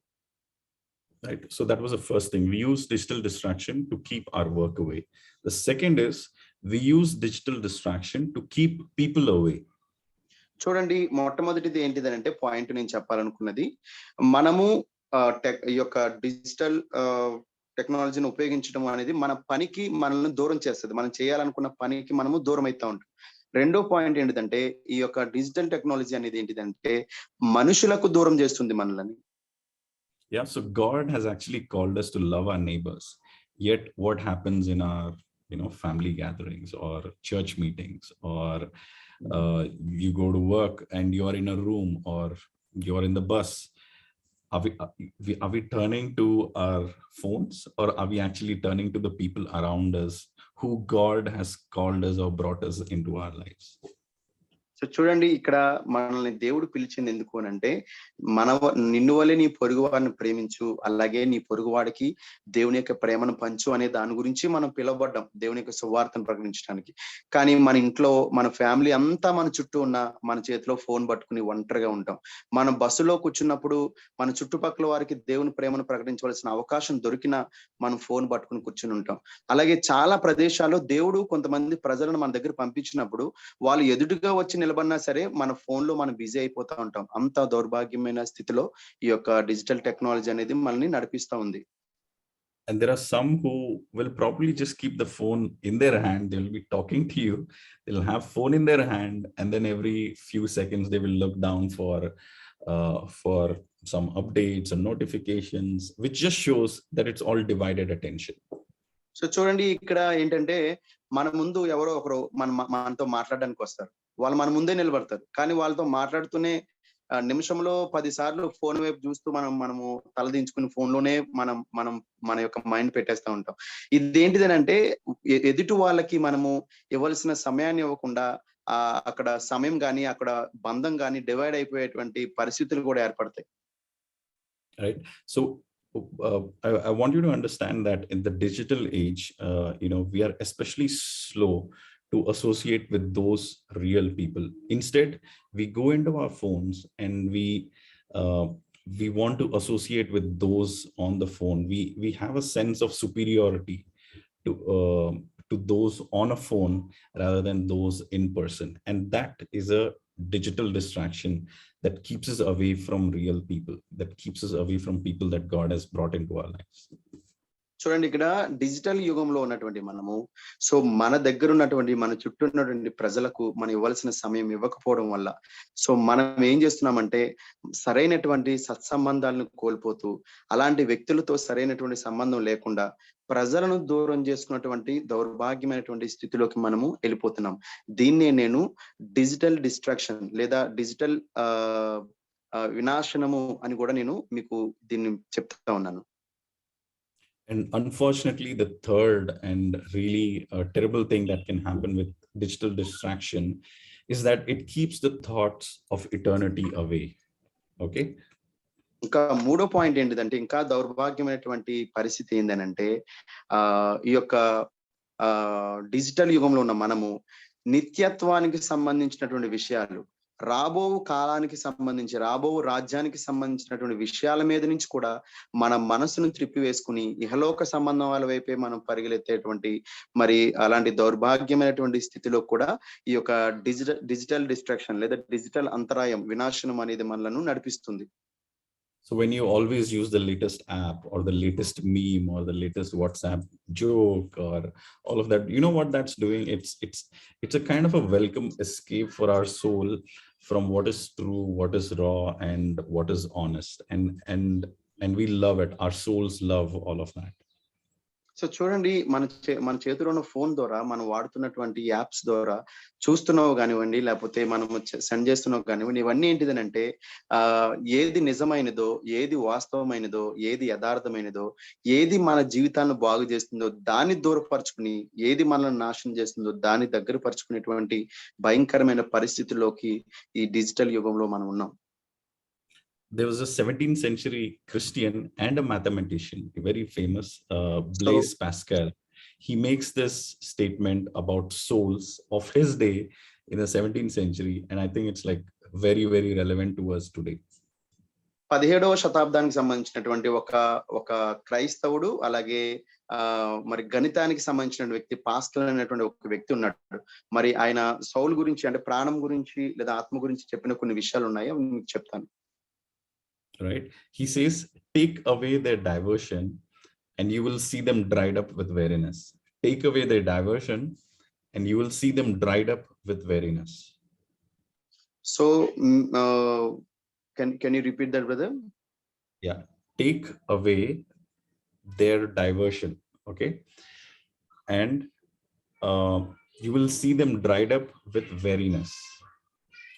right? So that was the first thing. We use digital distraction to keep our work away. The second is we use digital distraction to keep people away. చూడండి, మొట్టమొదటిది ఏంటిదనంటే పాయింట్ నేను చెప్పాలనుకున్నది, మనము ఈ యొక్క డిజిటల్ టెక్నాలజీని ఉపయోగించడం అనేది మన పనికి మనల్ని దూరం చేస్తుంది. మనం చేయాలనుకున్న పనికి మనము దూరం అవుతా ఉంటాం. రెండో పాయింట్ ఏంటిదంటే, ఈ యొక్క డిజిటల్ టెక్నాలజీ అనేది ఏంటిదంటే మనుషులకు దూరం చేస్తుంది మనల్ని. Yeah, so God has actually called us to love our neighbors. Yet what happens in our, family gatherings or church meetings, or you go to work and you are in a room or you are in the bus, are we turning to our phones, or are we actually turning to the people around us who God has called us or brought us into our lives? So చూడండి, ఇక్కడ మనల్ని దేవుడు పిలిచింది ఎందుకు అనంటే, నిన్ను వల్లే నీ పొరుగు వారిని ప్రేమించు, అలాగే నీ పొరుగువాడికి దేవుని యొక్క ప్రేమను పంచు అనే దాని గురించి మనం పిలువబడ్డాం, దేవుని యొక్క సువార్తను ప్రకటించడానికి. కానీ మన ఇంట్లో మన ఫ్యామిలీ అంతా మన చుట్టూ ఉన్న మన చేతిలో ఫోన్ పట్టుకుని ఒంటరిగా ఉంటాం. మనం బస్సులో కూర్చున్నప్పుడు మన చుట్టుపక్కల వారికి దేవుని ప్రేమను ప్రకటించవలసిన అవకాశం దొరికినా మనం ఫోన్ పట్టుకుని కూర్చుని ఉంటాం. అలాగే చాలా ప్రదేశాల్లో దేవుడు కొంతమంది ప్రజలను మన దగ్గర పంపించినప్పుడు వాళ్ళు ఎదుటిగా వచ్చి నిలబడినా సరే మన ఫోన్ లో మనం బిజీ అయిపోతా ఉంటాం. అంత దౌర్భాగ్యమైన స్థితిలో ఈ యొక్క డిజిటల్ టెక్నాలజీ అనేది మనల్ని నడిపిస్తా ఉంది. And there are some who will probably just keep the phone in their hand. They will be talking to you. They'll have phone in their hand, and then every few seconds they will look down for some updates and notifications, which just shows that it's all divided attention. So చూడండి, ఇక్కడ ఏంటంటే మన ముందు ఎవరో ఒకరు మనతో మాట్లాడడానికి వస్తారు. వాళ్ళు మన ముందే నిలబడతారు. కానీ వాళ్ళతో మాట్లాడుతూనే నిమిషంలో 10 సార్లు ఫోన్ వైపు చూస్తూ మనము తలదించుకుని ఫోన్ లోనే మనం మన యొక్క మైండ్ పెట్టేస్తా ఉంటాం. ఇదేంటిదనంటే ఎదుటి వాళ్ళకి మనము ఇవ్వాల్సిన సమయాన్ని ఇవ్వకుండా అక్కడ సమయం గాని, అక్కడ బంధం గాని డివైడ్ అయిపోయేటువంటి పరిస్థితులు కూడా ఏర్పడతాయి. Right. So I want you to understand that in the digital age, we are especially slow to associate with those real people. Instead, we go into our phones and we want to associate with those on the phone. We have a sense of superiority to those on a phone rather than those in person, and that is a digital distraction that keeps us away from real people, that keeps us away from people that God has brought into our lives. చూడండి, ఇక్కడ digital యుగంలో ఉన్నటువంటి మనము, so మన దగ్గర ఉన్నటువంటి మన చుట్టూ ఉన్నటువంటి ప్రజలకు మనం ఇవ్వాల్సిన సమయం ఇవ్వకపోవడం వల్ల, సో మనం ఏం చేస్తున్నామంటే సరైనటువంటి సత్సంబంధాలను కోల్పోతూ, అలాంటి వ్యక్తులతో సరైనటువంటి సంబంధం లేకుండా ప్రజలను దూరం చేసుకున్నటువంటి దౌర్భాగ్యమైనటువంటి స్థితిలోకి మనము వెళ్ళిపోతున్నాం. దీన్నే నేను డిజిటల్ డిస్ట్రాక్షన్ లేదా డిజిటల్ వినాశనము అని కూడా నేను మీకు దీన్ని చెప్తా ఉన్నాను. And unfortunately, the third and really terrible thing that can happen with digital distraction is that it keeps the thoughts of eternity away. Okay. ఇంకా మూడో పాయింట్ ఏంటిదంటే, ఇంకా దౌర్భాగ్యమైనటువంటి పరిస్థితి ఏంటంటే, ఈ యొక్క డిజిటల్ యుగంలో ఉన్న మనము నిత్యత్వానికి సంబంధించినటువంటి విషయాలు, రాబో కాలానికి సంబంధించి, రాబో రాజ్యానికి సంబంధించినటువంటి విషయాల మీద నుంచి కూడా మన మనసును త్రిప్పివేసుకుని ఇహలోక సంబంధాల వైపే మనం పరిగెత్తేటువంటి మరి అలాంటి దౌర్భాగ్యమైనటువంటి స్థితిలో కూడా ఈ యొక్క డిజిటల్ డిస్ట్రాక్షన్ లేదా డిజిటల్ అంతరాయం, వినాశనం అనేది మనలను నడిపిస్తుంది. So when you always use the latest app or the latest meme or the latest WhatsApp joke or all of that, you know what that's doing? It's a kind of a welcome escape for our soul from what is true, what is raw, and what is honest. And we love it. Our souls love all of that. So చూడండి, మన చేతిలో ఉన్న phone ద్వారా మనం వాడుతున్నటువంటి apps ద్వారా చూస్తున్నావు కానివ్వండి, లేకపోతే మనము సెండ్ చేస్తున్నావు కానివ్వండి, ఇవన్నీ ఏంటిదనంటే ఏది నిజమైనదో, ఏది వాస్తవమైనదో, ఏది యథార్థమైనదో, ఏది మన జీవితాలను బాగు చేస్తుందో దాన్ని దూరపరుచుకుని, ఏది మనల్ని నాశనం చేస్తుందో దాన్ని దగ్గర పరుచుకునేటువంటి భయంకరమైన పరిస్థితుల్లోకి ఈ డిజిటల్ యుగంలో మనం ఉన్నాం. There was a 17th century Christian and a mathematician, very famous, Blaise Pascal. He makes this statement about souls of his day in the 17th century, and I think it's like very, very relevant to us today. 17వ శతాబ్దానికి సంబంధించినటువంటి ఒక క్రైస్తవుడు, అలాగే మరి గణితానికి సంబంధించిన వ్యక్తి pascal అనేటువంటి ఒక వ్యక్తి ఉన్నాడు. మరి ఆయన సౌలు గురించి, అంటే ప్రాణం గురించి లేదా ఆత్మ గురించి చెప్పిన కొన్ని విషయాలు ఉన్నాయి, అవి మీకు చెప్తాను. Right? He says, take away their diversion and you will see them dried up with weariness. Take away their diversion and you will see them dried up with weariness. So can you repeat that, brother? Yeah, take away their diversion, okay, and you will see them dried up with weariness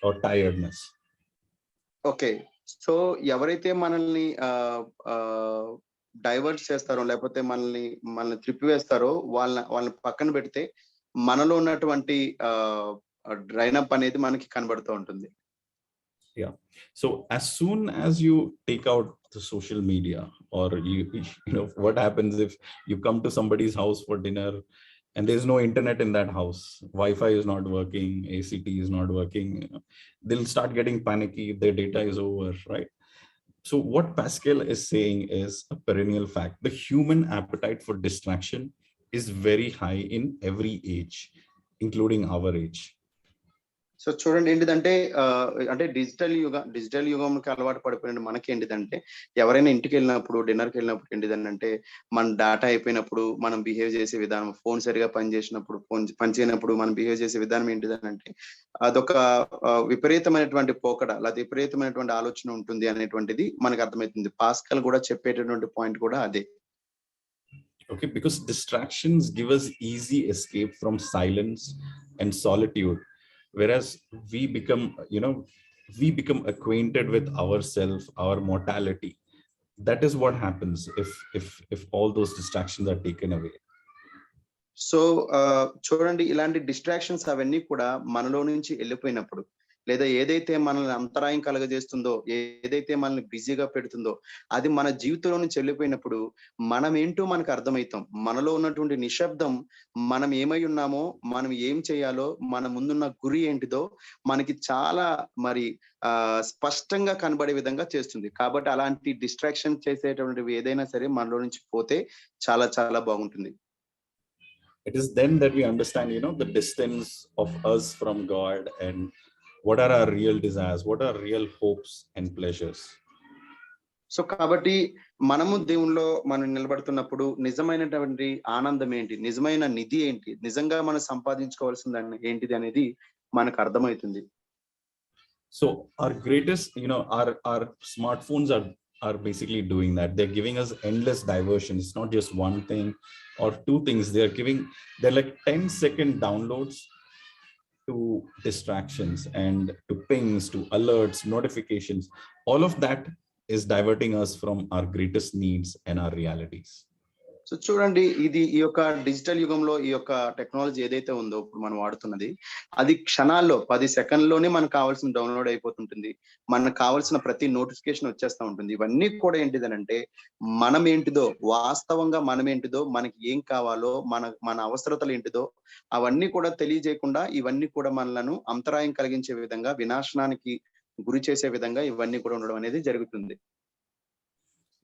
or tiredness. Okay, so ఎవరైతే మనల్ని divert చేస్తారో, లేకపోతే మనల్ని త్రిప్పివేస్తారో వాళ్ళని పక్కన పెడితే మనలో ఉన్నటువంటి డ్రైనప్ అనేది మనకి కనబడుతూ ఉంటుంది. Yeah, so as soon as you take out the social media, or you know what happens if you come to somebody's house for dinner and there's no internet in that house, Wi-Fi is not working, ACT is not working, they'll start getting panicky, their data is over, right? So what Pascal is saying is a perennial fact. The human appetite for distraction is very high in every age, including our age. So చూడండి, ఏంటిదంటే అంటే digital యుగంకి అలవాటు పడిపోయిన మనకి ఏంటిదంటే, ఎవరైనా ఇంటికి వెళ్ళినప్పుడు, డిన్నర్కి వెళ్ళినప్పుడు ఏంటిదంటే, మన డేటా అయిపోయినప్పుడు మనం బిహేవ్ చేసే విధానం, ఫోన్ సరిగా పనిచేసినప్పుడు, ఫోన్ పనిచేయనప్పుడు మనం బిహేవ్ చేసే విధానం ఏంటిదనంటే, అదొక విపరీతమైనటువంటి పోకడ, లేదా విపరీతమైనటువంటి ఆలోచన ఉంటుంది అనేటువంటిది మనకు అర్థమవుతుంది. పాస్కల్ కూడా చెప్పేటటువంటి పాయింట్ కూడా అదే. Okay, because distractions give us easy escape from silence and solitude, whereas we become acquainted with ourselves, our mortality. That is what happens if all those distractions are taken away. So చూడండి, ఇలాంటి distractions అవన్నీ కూడా మనలో నుంచి వెళ్ళిపోయినప్పుడు, లేదా ఏదైతే మనల్ని అంతరాయం కలగజేస్తుందో, ఏదైతే మనల్ని బిజీగా పెడుతుందో, అది మన జీవితంలో నుంచి వెళ్ళిపోయినప్పుడు మనం ఏంటో మనకు అర్థమవుతాం. మనలో ఉన్నటువంటి నిశ్శబ్దం, మనం ఏమై ఉన్నామో, మనం ఏం చేయాలో, మన ముందున్న గురి ఏంటిదో మనకి చాలా మరి స్పష్టంగా కనబడే విధంగా చేస్తుంది. కాబట్టి అలాంటి డిస్ట్రాక్షన్ చేసేటువంటివి ఏదైనా సరే మనలో నుంచి పోతే చాలా చాలా బాగుంటుంది. It is then that we understand, the distance of us from God, and what are our real desires, what are real hopes and pleasures. So కాబట్టి మనము దేవునిలో మనం నిలబడుతున్నప్పుడు నిజమైనటువంటి ఆనందం ఏంటి, నిజమైన నిధి ఏంటి, నిజంగా మనం సంపాదించుకోవాల్సింది ఏంటిది అనేది మనకు అర్థమవుతుంది. So our greatest, our smartphones are basically doing that. They're giving us endless diversion. It's not just one thing or two things. They're like 10-second downloads to distractions and to pings, to alerts, notifications. All of that is diverting us from our greatest needs and our realities. So చూడండి, ఈ యొక్క digital యుగంలో ఈ యొక్క technology ఏదైతే ఉందో ఇప్పుడు మనం వాడుతున్నది, అది క్షణాల్లో 10 సెకండ్లోనే మనకు కావాల్సిన డౌన్లోడ్ అయిపోతుంటుంది. మనకు కావాల్సిన ప్రతి నోటిఫికేషన్ వచ్చేస్తూ ఉంటుంది. ఇవన్నీ కూడా ఏంటిదనంటే, మనం ఏంటిదో, వాస్తవంగా మనం ఏంటిదో, మనకి ఏం కావాలో, మన అవసరతలు ఏంటిదో అవన్నీ కూడా తెలియజేయకుండా, ఇవన్నీ కూడా మనలను అంతరాయం కలిగించే విధంగా, వినాశనానికి గురి చేసే విధంగా ఇవన్నీ కూడా ఉండడం అనేది జరుగుతుంది.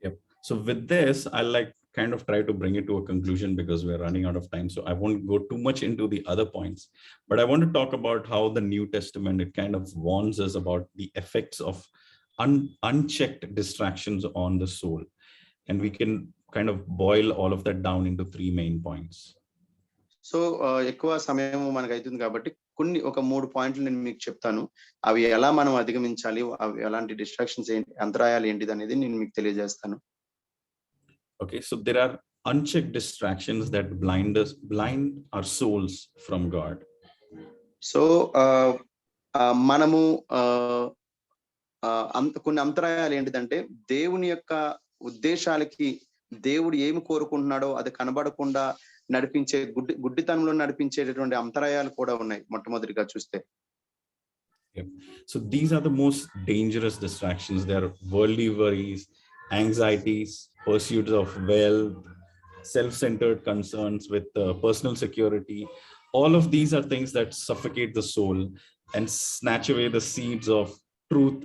Yep. So with this, I'll kind of try to bring it to a conclusion because we're running out of time. So I won't go too much into the other points, but I want to talk about how the New Testament, it kind of warns us about the effects of unchecked distractions on the soul. And we can kind of boil all of that down into 3 main points. So ఎక్కువ సమయం మనకు అవుతుంది కాబట్టి ఒక 3 పాయింట్లు నేను మీకు చెప్తాను. అవి ఎలా మనం అధిగమించాలి, అవి ఎలాంటి డిస్ట్రాక్షన్స్ ఏంటి, అంతరాయాలు ఏంటిది అనేది నేను మీకు తెలియజేస్తాను. Okay, so there are unchecked distractions that blind our souls from God. So మనము కొన్ని అంతరాయాలు ఏంటిదంటే, దేవుని యొక్క ఉద్దేశాలకి, దేవుడు ఏమి కోరుకుంటున్నాడో అది కనబడకుండా నడిపించే గుడ్డితనంలో నడిపించేటటువంటి అంతరాయాలు కూడా ఉన్నాయి మొట్టమొదటిగా చూస్తే. So these are the most dangerous distractions. They are worldly worries, anxieties, pursuits of wealth, self-centered concerns with personal security. All of these are things that suffocate the soul and snatch away the seeds of truth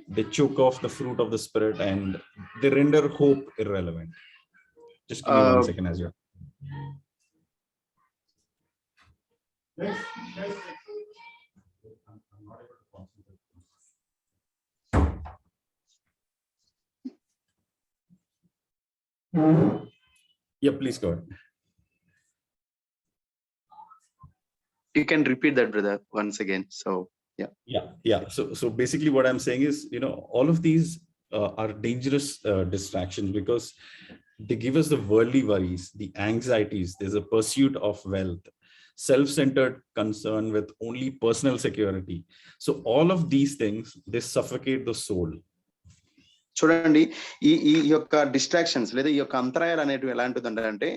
they choke off the fruit of the spirit, and they render hope irrelevant. Just give me 1 second as well. Yeah, please go ahead. You can repeat that, brother, once again. So Yeah. So basically what I'm saying is, all of these are dangerous distractions, because they give us the worldly worries, the anxieties. There's a pursuit of wealth, self-centered concern with only personal security. So all of these things, they suffocate the soul. చూడండి, ఈ యొక్క distractions లేదా ఈ యొక్క అంతరాయాలు అనేటివి ఎలాంటిది అంటే,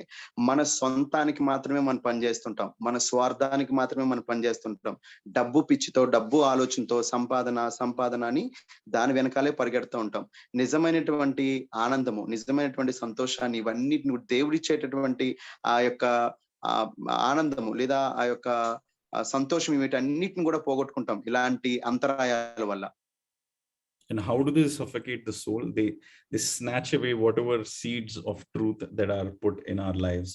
మన సొంతానికి మాత్రమే మనం పనిచేస్తుంటాం, మన స్వార్థానికి మాత్రమే మనం పనిచేస్తుంటాం. డబ్బు పిచ్చితో, డబ్బు ఆలోచనతో సంపాదన అని దాని వెనకాలే పరిగెడుతూ ఉంటాం. నిజమైనటువంటి ఆనందము, నిజమైనటువంటి సంతోషాన్ని, ఇవన్నిటిని దేవుడిచ్చేటటువంటి ఆ యొక్క ఆనందము లేదా ఆ యొక్క సంతోషం, వీటన్నిటిని కూడా పోగొట్టుకుంటాం ఇలాంటి అంతరాయాల వల్ల. And how do they suffocate the soul? They snatch away whatever seeds of truth that are put in our lives.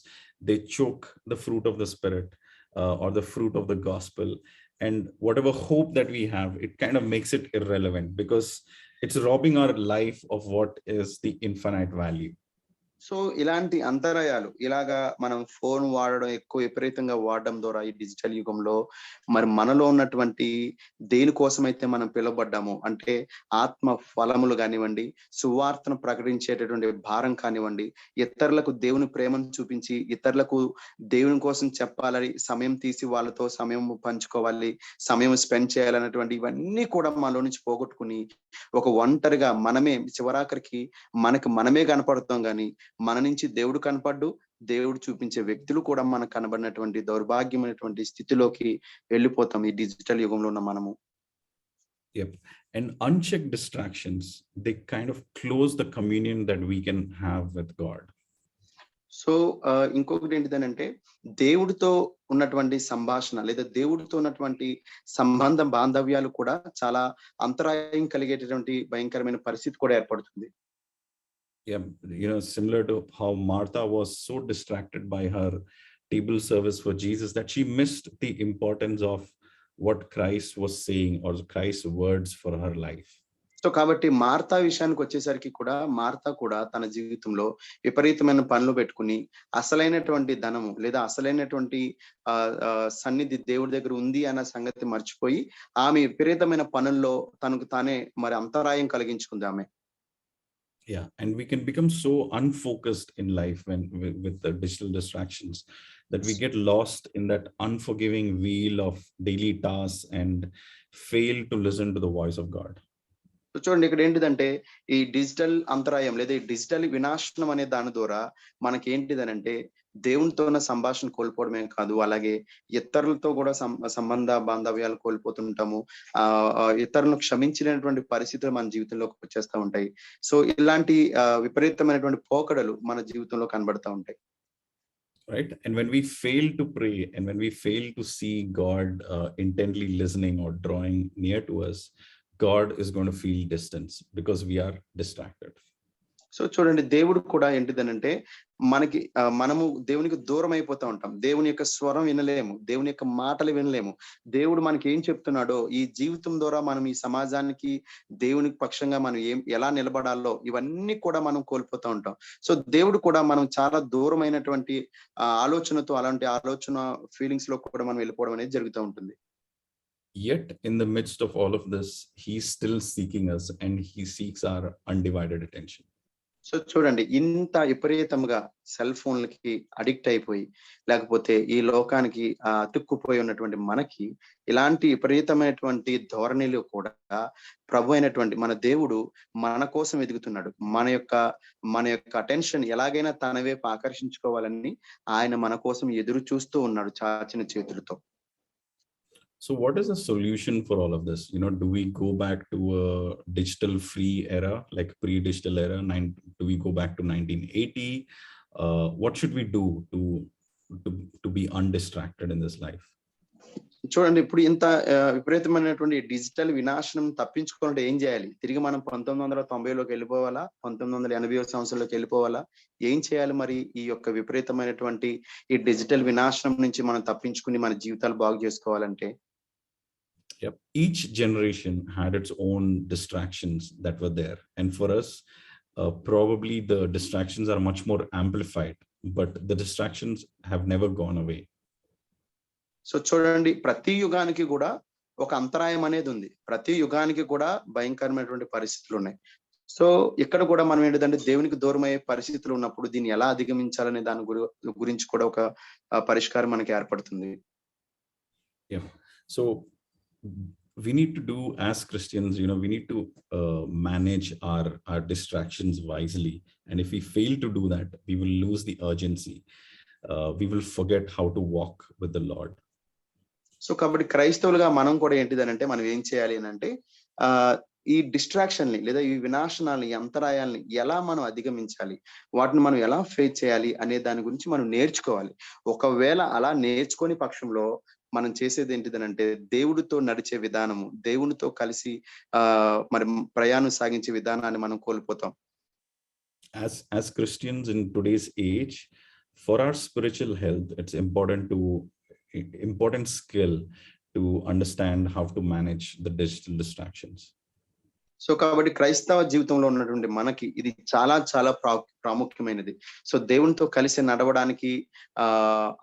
They choke the fruit of the spirit, or the fruit of the gospel, and whatever hope that we have, it kind of makes it irrelevant, because it's robbing our life of what is the infinite value. So ఇలాంటి అంతరాయాలు, ఇలాగా మనం phone వాడడం, ఎక్కువ విపరీతంగా వాడడం ద్వారా ఈ డిజిటల్ యుగంలో మరి మనలో ఉన్నటువంటి దేనికోసమైతే మనం పిలువబడ్డాము అంటే, ఆత్మ ఫలములు కానివ్వండి, సువార్తను ప్రకటించేటటువంటి భారం కానివ్వండి, ఇతరులకు దేవుని ప్రేమను చూపించి ఇతరులకు దేవుని కోసం చెప్పాలని సమయం తీసి వాళ్ళతో సమయం పంచుకోవాలి, సమయం స్పెండ్ చేయాలన్నటువంటి ఇవన్నీ కూడా మనలో నుంచి పోగొట్టుకుని ఒక ఒంటరిగా మనమే చివరాఖరికి మనమే కనపడుతాం, కానీ మన నుంచి దేవుడు కనపడ్డు, దేవుడు చూపించే వ్యక్తులు కూడా మనకు కనబడినటువంటి దౌర్భాగ్యమైనటువంటి స్థితిలోకి వెళ్ళిపోతాం ఈ డిజిటల్ యుగంలో ఉన్న మనము. Yep. And unchecked distractions, they kind of close the communion that we can have with God. So ఇంకొకటి ఏంటిదనంటే, దేవుడితో ఉన్నటువంటి సంభాషణ లేదా దేవుడితో ఉన్నటువంటి బాంధవ్యాలు కూడా చాలా అంతరాయం కలిగేటటువంటి భయంకరమైన పరిస్థితి కూడా ఏర్పడుతుంది. Yeah, similar to how Martha was so distracted by her table service for Jesus that she missed the importance of what Christ was saying, or Christ's words for her life. So కాబట్టి Martha విషయానికి వచ్చేసరికి కూడా, Martha కూడా తన జీవితంలో విపరీతమైన పనులు పెట్టుకుని అసలైనటువంటి ధనము లేదా అసలైనటువంటి సన్నిధి దేవుడి దగ్గర ఉంది అన్న సంగతి మర్చిపోయి ఆమె విపరీతమైన పనుల్లో తనకు తానే మరి అంతరాయం కలిగించుకుంది ఆమె. Yeah, and we can become so unfocused in life with the digital distractions, that we get lost in that unforgiving wheel of daily tasks and fail to listen to the voice of God. చూడండి, ఇక్కడ ఏంటిదంటే ఈ digital అంతరాయం లేదా ఈ digital వినాశనం అనే దాని ద్వారా మనకి ఏంటిదనంటే, దేవునితో ఉన్న సంభాషణ కోల్పోవడమే కాదు, అలాగే ఇతరులతో కూడా బాంధవ్యాలు కోల్పోతుంటాము. ఇతరులను క్షమించినటువంటి పరిస్థితులు మన జీవితంలోకి వచ్చేస్తూ ఉంటాయి. సో ఇలాంటి విపరీతమైనటువంటి పోకడలు మన జీవితంలో కనబడతా ఉంటాయి. Right? And when we fail to pray, and when we fail to see God intently listening or drawing near to us, God is going to feel distance because we are distracted. So చూడండి, దేవుడు కూడా ఏంటిదనంటే మనము దేవునికి దూరం అయిపోతూ ఉంటాం. దేవుని యొక్క స్వరం వినలేము, దేవుని యొక్క మాటలు వినలేము. దేవుడు మనకి ఏం చెప్తున్నాడో ఈ జీవితం ద్వారా మనం ఈ సమాజానికి దేవునికి పక్షంగా మనం ఎలా నిలబడాలో ఇవన్నీ కూడా మనం కోల్పోతూ ఉంటాం. సో దేవుడు కూడా మనం చాలా దూరమైనటువంటి ఆలోచనతో, అలాంటి ఆలోచన ఫీలింగ్స్ లో కూడా మనం వెళ్ళిపోవడం అనేది జరుగుతూ ఉంటుంది. Yet in the midst of all of this, he's still seeking us, and he seeks our undivided attention. So చూడండి, ఇంత విపరీతంగా సెల్ ఫోన్లకి అడిక్ట్ అయిపోయి, లేకపోతే ఈ లోకానికి అతుక్కుపోయి ఉన్నటువంటి మనకి ఇలాంటి విపరీతమైనటువంటి ధోరణిలు కూడా ప్రభు అయినటువంటి మన దేవుడు మన కోసం ఎదుగుతున్నాడు. మన యొక్క అటెన్షన్ ఎలాగైనా తన వైపు ఆకర్షించుకోవాలని ఆయన మన కోసం ఎదురు చూస్తూ ఉన్నాడు చాచిన చేతులతో. So what is the solution for all of this? Do we go back to a digital free era, like pre-digital era? Do we go back to 1980? What should we do to be undistracted in this life? చూడండి ఇప్పుడు ఇంత విపరీతమైనటువంటి digital వినాశనం తప్పించుకోవాలంటే ఏం చేయాలి? తిరిగి మనం 1990లోకి వెళ్ళిపోవాలా? 1980 సంవత్సరంలోకి వెళ్ళిపోవాలా? ఏం చేయాలి మరి ఈ యొక్క విపరీతమైనటువంటి ఈ డిజిటల్ వినాశనం నుంచి మనం తప్పించుకుని మన జీవితాలు బాగు చేసుకోవాలంటే? Yep. Each generation had its own distractions that were there. And for us, probably the distractions are much more amplified, but the distractions have never gone away. So చూడండి ప్రతి యుగానికి కూడా ఒక అంతరాయం అనేది ఉంది. ప్రతి యుగానికి కూడా భయంకరమైనటువంటి పరిస్థితులు ఉన్నాయి. సో ఇక్కడ కూడా మనం ఏంటిదంటే దేవునికి దూరమయ్యే పరిస్థితులు ఉన్నప్పుడు దీన్ని ఎలా అధిగమించాలనే దాని గురించి కూడా ఒక పరిష్కారం మనకి ఏర్పడుతుంది. Yeah. So we need to do as Christians, we need to manage our distractions wisely. And if we fail to do that, we will lose the urgency. We will forget how to walk with the Lord. So కాబట్టి క్రైస్తవులుగా మనం కూడా ఏంటిదనంటే మనం ఏం చేయాలి అంటే ఈ డిస్ట్రాక్షన్ని లేదా ఈ వినాశనాలని అంతరాయాలని ఎలా మనం అధిగమించాలి, వాటిని మనం ఎలా ఫేస్ చేయాలి అనే దాని గురించి మనం నేర్చుకోవాలి. ఒకవేళ అలా నేర్చుకోని పక్షంలో మనం చేసేది ఏంటిదనంటే దేవుడితో నడిచే విధానము, దేవునితో కలిసి మరి ప్రయాణం సాగించే విధానాన్ని మనం కోల్పోతాం. As Christians in today's age, for our spiritual health, it's important skill to understand how to manage the digital distractions. So కాబట్టి క్రైస్తవ జీవితంలో ఉన్నటువంటి మనకి ఇది చాలా చాలా ప్రాముఖ్యమైనది. సో దేవునితో కలిసి నడవడానికి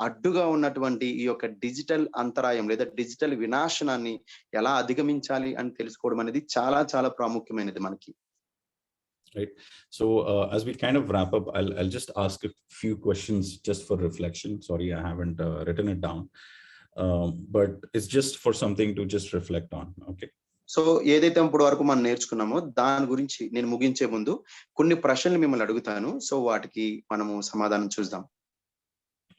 అడ్డుగా ఉన్నటువంటి ఈ యొక్క డిజిటల్ అంతరాయం లేదా డిజిటల్ వినాశనాన్ని ఎలా అధిగమించాలి అని తెలుసుకోవడం అనేది చాలా చాలా ప్రాముఖ్యమైనది మనకి. Right. So as we kind of wrap up, I'll just ask a few questions just for reflection. Sorry, I haven't written it down, but it's just for something to just reflect on. Okay. So ఏదైతే ఇప్పుడు వరకు మనం నేర్చుకున్నామో దాని గురించి నేను ముగించే ముందు కొన్ని ప్రశ్నలు మిమ్మల్ని అడుగుతాను. సో వాటికి మనము సమాధానం చూద్దాం.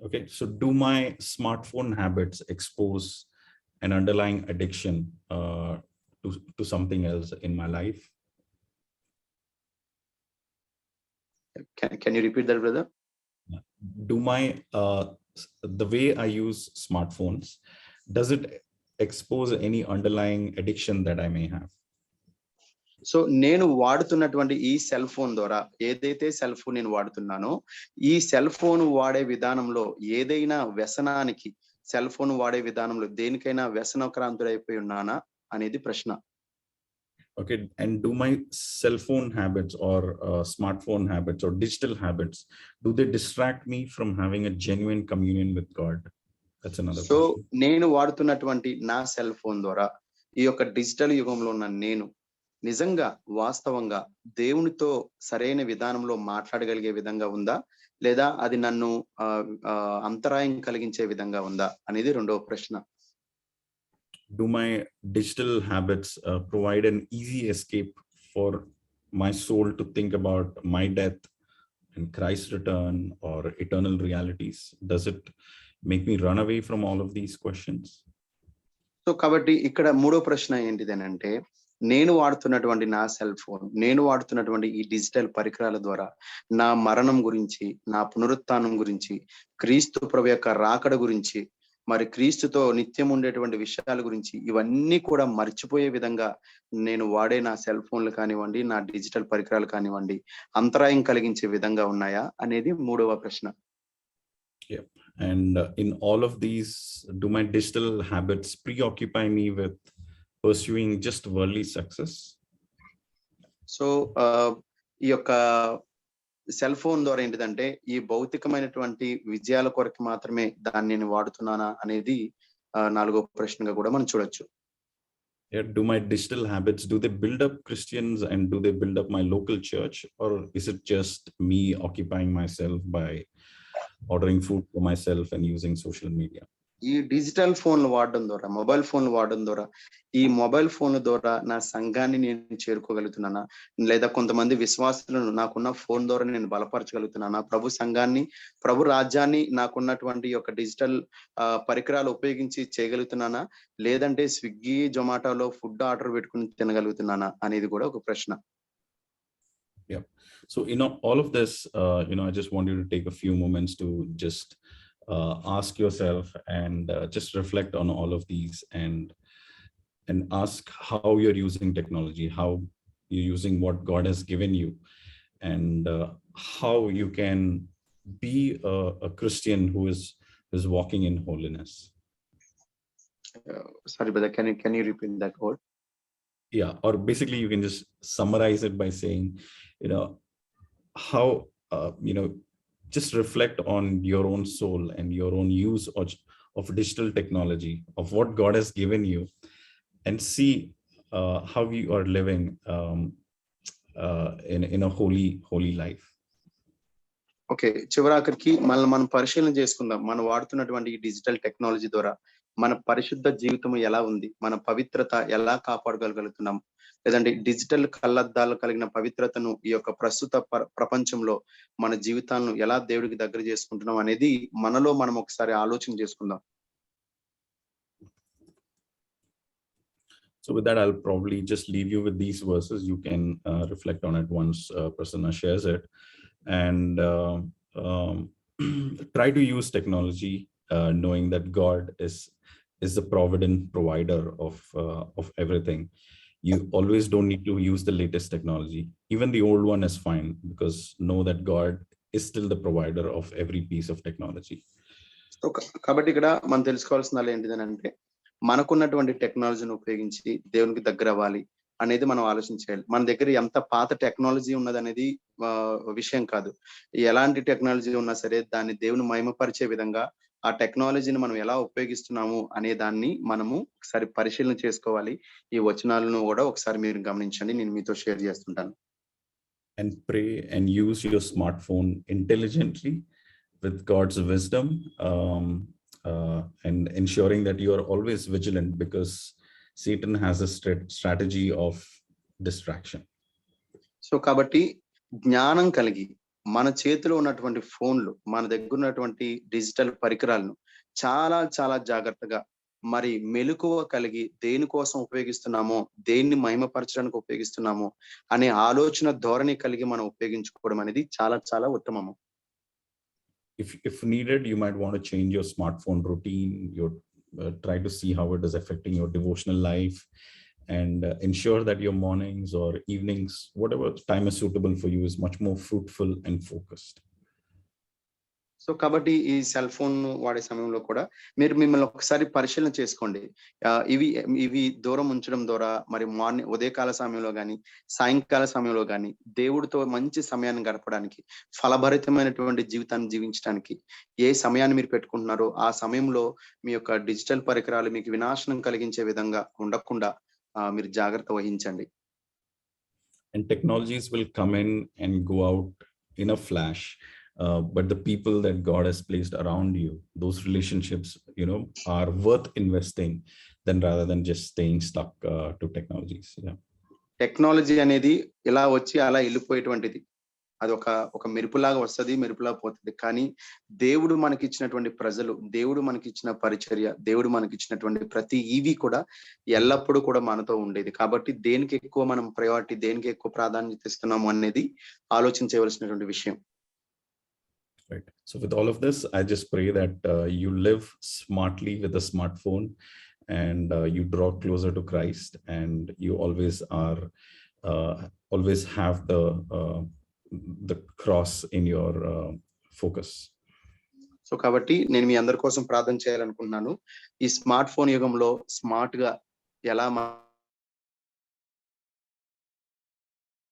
Okay. So do my smartphone habits expose an underlying addiction to something else in my life? Can you repeat that, brother? Do the way I use smartphones, does it expose any underlying addiction that I may have? So నేను వాడుతున్నటువంటి ఈ cell phone ద్వారా ఏదైతే cell phone నేను వాడుతున్నానో ఈ cell phone వాడే విధానంలో ఏదైనా వ్యసనానికి cell phone వాడే విధానంలో దేనికైనా వ్యసనక్రాంతుడైపోయి ఉన్నానా అనేది ప్రశ్న. Okay, and do my cell phone habits or smartphone habits or digital habits, do they distract me from having a genuine communion with God? That's another question. So నేను వాడుతున్నటువంటి నా సెల్ ఫోన్ ద్వారా ఈ యొక్క డిజిటల్ యుగంలో ఉన్న నేను నిజంగా వాస్తవంగా దేవునితో సరైన విధానంలో మాట్లాడగలిగే విధంగా ఉందా, లేదా అది నన్ను అంతరాయం కలిగించే విధంగా ఉందా అనేది రెండవ ప్రశ్న. Do my digital habits provide an easy escape for my soul to think about my death and Christ's return or eternal realities? Does it make me run away from all of these questions? So కాబట్టి ఇక్కడ మూడో ప్రశ్న ఏంటిదనంటే నేను వాడుతున్నటువంటి నా cell phone, నేను వాడుతున్నటువంటి ఈ digital పరికరాల ద్వారా నా మరణం గురించి, నా పునరుత్థానం గురించి, క్రీస్తు ప్రభు యొక్క రాకడ గురించి, మరి క్రీస్తుతో నిత్యం ఉండేటువంటి విషయాల గురించి ఇవన్నీ కూడా మర్చిపోయే విధంగా నేను వాడే నా సెల్ ఫోన్లు కానివ్వండి, నా డిజిటల్ పరికరాలు కానివ్వండి అంతరాయం కలిగించే విధంగా ఉన్నాయా అనేది మూడవ ప్రశ్న. Yeah. And in all of these, do my digital habits preoccupy me with pursuing just worldly success? So ఈ యొక్క సెల్ ఫోన్ ద్వారా ఏంటిదంటే ఈ భౌతికమైనటువంటి విజయాల కొరకు మాత్రమే దాన్ని నేను వాడుతున్నానా అనేది నాలుగో ప్రశ్నగా కూడా మనం చూడొచ్చు. Do my digital habits, do they build up Christians and do they build up my local church, or is it just me occupying myself by ordering food for myself and using social media? ఈ digital ఫోన్లు వాడడం ద్వారా, mobile ఫోన్లు వాడడం ద్వారా ఈ mobile ఫోన్ల ద్వారా నా సంఘాన్ని నేను చేరుకోగలుగుతున్నానా, లేదా కొంతమంది విశ్వాసులను నాకున్న ఫోన్ ద్వారా నేను బలపరచగలుగుతున్నానా, ప్రభు సంఘాన్ని, ప్రభు రాజ్యాన్ని నాకున్నటువంటి యొక్క డిజిటల్ పరికరాలు ఉపయోగించి చేయగలుగుతున్నానా, లేదంటే స్విగ్గీ జొమాటోలో ఫుడ్ ఆర్డర్ పెట్టుకుని తినగలుగుతున్నానా అనేది కూడా ఒక ప్రశ్న. Yeah. So all of this, I just want you to take a few moments to just ask yourself and just reflect on all of these, and ask how you're using technology, how you're using what God has given you, and how you can be a Christian who is walking in holiness. Sorry, brother. Can you repeat that word? Yeah, or basically you can just summarize it by saying, how just reflect on your own soul and your own use of digital technology, of what God has given you, and see how you are living in a holy life. Okay, చివరాఖరికి మనల్ని మనం పరిశీలన చేసుకుందాం. మనం వాడుతున్నటువంటి ఈ digital technology ద్వారా మన పరిశుద్ధ జీవితం ఎలా ఉంది, మన పవిత్రత ఎలా కాపాడగలుగుతున్నాం, లేదంటే డిజిటల్ కళ్ళద్దాలు కలిగిన పవిత్రతను ఈ యొక్క ప్రస్తుత ప్రపంచంలో మన జీవితాలను ఎలా దేవుడికి దగ్గర చేసుకుంటున్నాం అనేది మనలో మనం ఒకసారి ఆలోచన చేసుకుందాం. So with that, I'll probably just leave you with these verses. You can reflect on it once Prasanna shares it. And try to use technology knowing that God is the provident provider of everything. You always don't need to use the latest technology. Even the old one is fine, because know that God is still the provider of every piece of technology. కాబట్టి ఇక్కడ మనం తెలుసుకోవాల్సిన ఏంటిదనంటే, మనకున్నటువంటి టెక్నాలజీని ఉపయోగించి దేవునికి దగ్గర అవ్వాలి అనేది మనం ఆలోచించాలి. మన దగ్గర ఎంత పాత టెక్నాలజీ ఉన్నదనేది విషయం కాదు. ఎలాంటి టెక్నాలజీ ఉన్నా సరే దాన్ని దేవుని మహిమపరిచే విధంగా ఆ టెక్నాలజీని మనం ఎలా ఉపయోగిస్తున్నాము అనే దాన్ని మనము ఒకసారి పరిశీలన చేసుకోవాలి. ఈ వచనాలను కూడా ఒకసారి మీరు గమనించండి, నేను మీతో షేర్ చేస్తుంటాను. And pray and use your smartphone intelligently with God's wisdom, and ensuring that you are always vigilant, because Satan has a strategy of distraction. So కాబట్టి జ్ఞానం కలిగి మన చేతిలో ఉన్నటువంటి ఫోన్లు, మన దగ్గర ఉన్నటువంటి డిజిటల్ పరికరాలను చాలా చాలా జాగ్రత్తగా, మరి మెలకువ కలిగి దేనికోసం ఉపయోగిస్తున్నామో, దేన్ని మహిమపరచడానికి ఉపయోగిస్తున్నామో అనే ఆలోచన ధోరణి కలిగి మనం ఉపయోగించుకోవడం అనేది చాలా చాలా ఉత్తమము. If needed, you might want to change your smartphone routine. Try to see how it is affecting your devotional life, and ensure that your mornings or evenings, whatever time is suitable for you, is much more fruitful and focused. So కాబట్టి ఈ cell phone వాడే సమయంలో కూడా మీరు మిమ్మల్ని ఒకసారి పరిశీలన చేసుకోండి. ఇవి దూరం ఉంచడం ద్వారా మరి ఉదయకాల సమయంలో కానీ సాయంకాల సమయంలో కానీ దేవుడితో మంచి సమయాన్ని గడపడానికి, ఫలభరితమైనటువంటి జీవితాన్ని జీవించడానికి ఏ సమయాన్ని మీరు పెట్టుకుంటున్నారో ఆ సమయంలో మీ యొక్క డిజిటల్ పరికరాలు మీకు వినాశనం కలిగించే విధంగా ఉండకుండా మీరు జాగ్రత్త వహించండి. And technologies will come in and go out in a flash. But the people that God has placed around you, those relationships, are worth investing rather than just staying stuck to technologies. Yeah. Technology అనేది ఇలా వచ్చి అలా వెళ్ళిపోయేటువంటిది. అది ఒక మెరుపులాగా వస్తుంది, మెరుపులా పోతుంది. కానీ దేవుడు మనకి ఇచ్చినటువంటి ప్రజలు, దేవుడు మనకి ఇచ్చిన పరిచర్య, దేవుడు మనకి ఇచ్చినటువంటి ప్రతి ఈవి కూడా ఎల్లప్పుడూ కూడా మనతో ఉండేది. కాబట్టి దేనికి ఎక్కువ మనం ప్రయారిటీ, దేనికి ఎక్కువ ప్రాధాన్యత ఇస్తున్నాము అనేది ఆలోచించవలసినటువంటి విషయం. Right. So with all of this, I just pray that you live smartly with a smartphone, and you draw closer to Christ, and you always have the cross in your focus. So కాబట్టి నేను మీ అందరి కోసం ప్రార్థన చేయాలనుకుంటున్నాను. ఈ smart phone యుగంలో smart గా ఎలా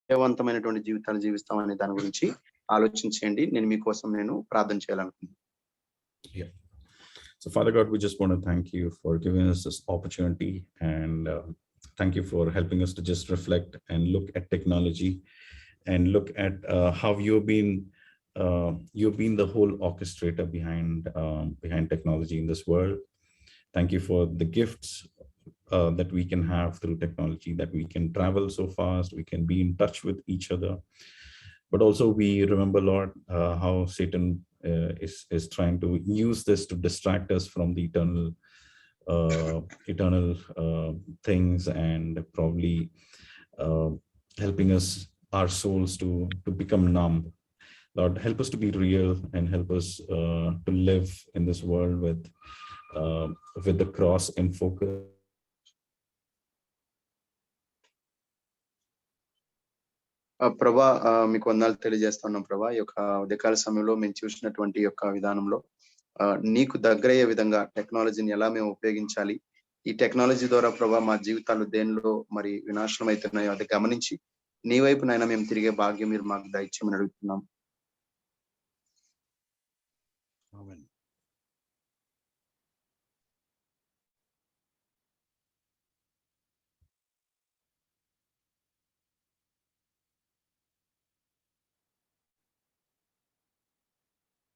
విజయవంతమైనటువంటి జీవితాలు జీవిస్తాం అనే దాని గురించి ఆలోచించండి. నేను ప్రార్థన చేయాలనుకుంటున్నాను. Yeah. So Father God, we just want to thank you for giving us this opportunity, and thank you for helping us to just reflect and look at technology, and look at how you've been the whole orchestrator behind technology in this world. Thank you for the gifts that we can have through technology, that we can travel so fast, we can be in touch with each other. But also we remember, Lord, how Satan is trying to use this to distract us from the eternal things, and probably helping our souls to become numb. Lord, help us to be real and help us to live in this world with the cross in focus. ప్రభా మీకు వందనాలు తెలియజేస్తున్నాం ప్రభా. ఈ యొక్క ఉదయకాల సమయంలో మేము చూసినటువంటి యొక్క విధానంలో నీకు దగ్గరయ్యే విధంగా టెక్నాలజీని ఎలా మేము ఉపయోగించాలి, ఈ టెక్నాలజీ ద్వారా ప్రభా మా జీవితాలు దేనిలో మరి వినాశనం అవుతున్నాయో అది గమనించి నీ వైపు నైనా మేము తిరిగే భాగ్యం మీరు మాకు దయచేయమని అడుగుతున్నాం. Amen.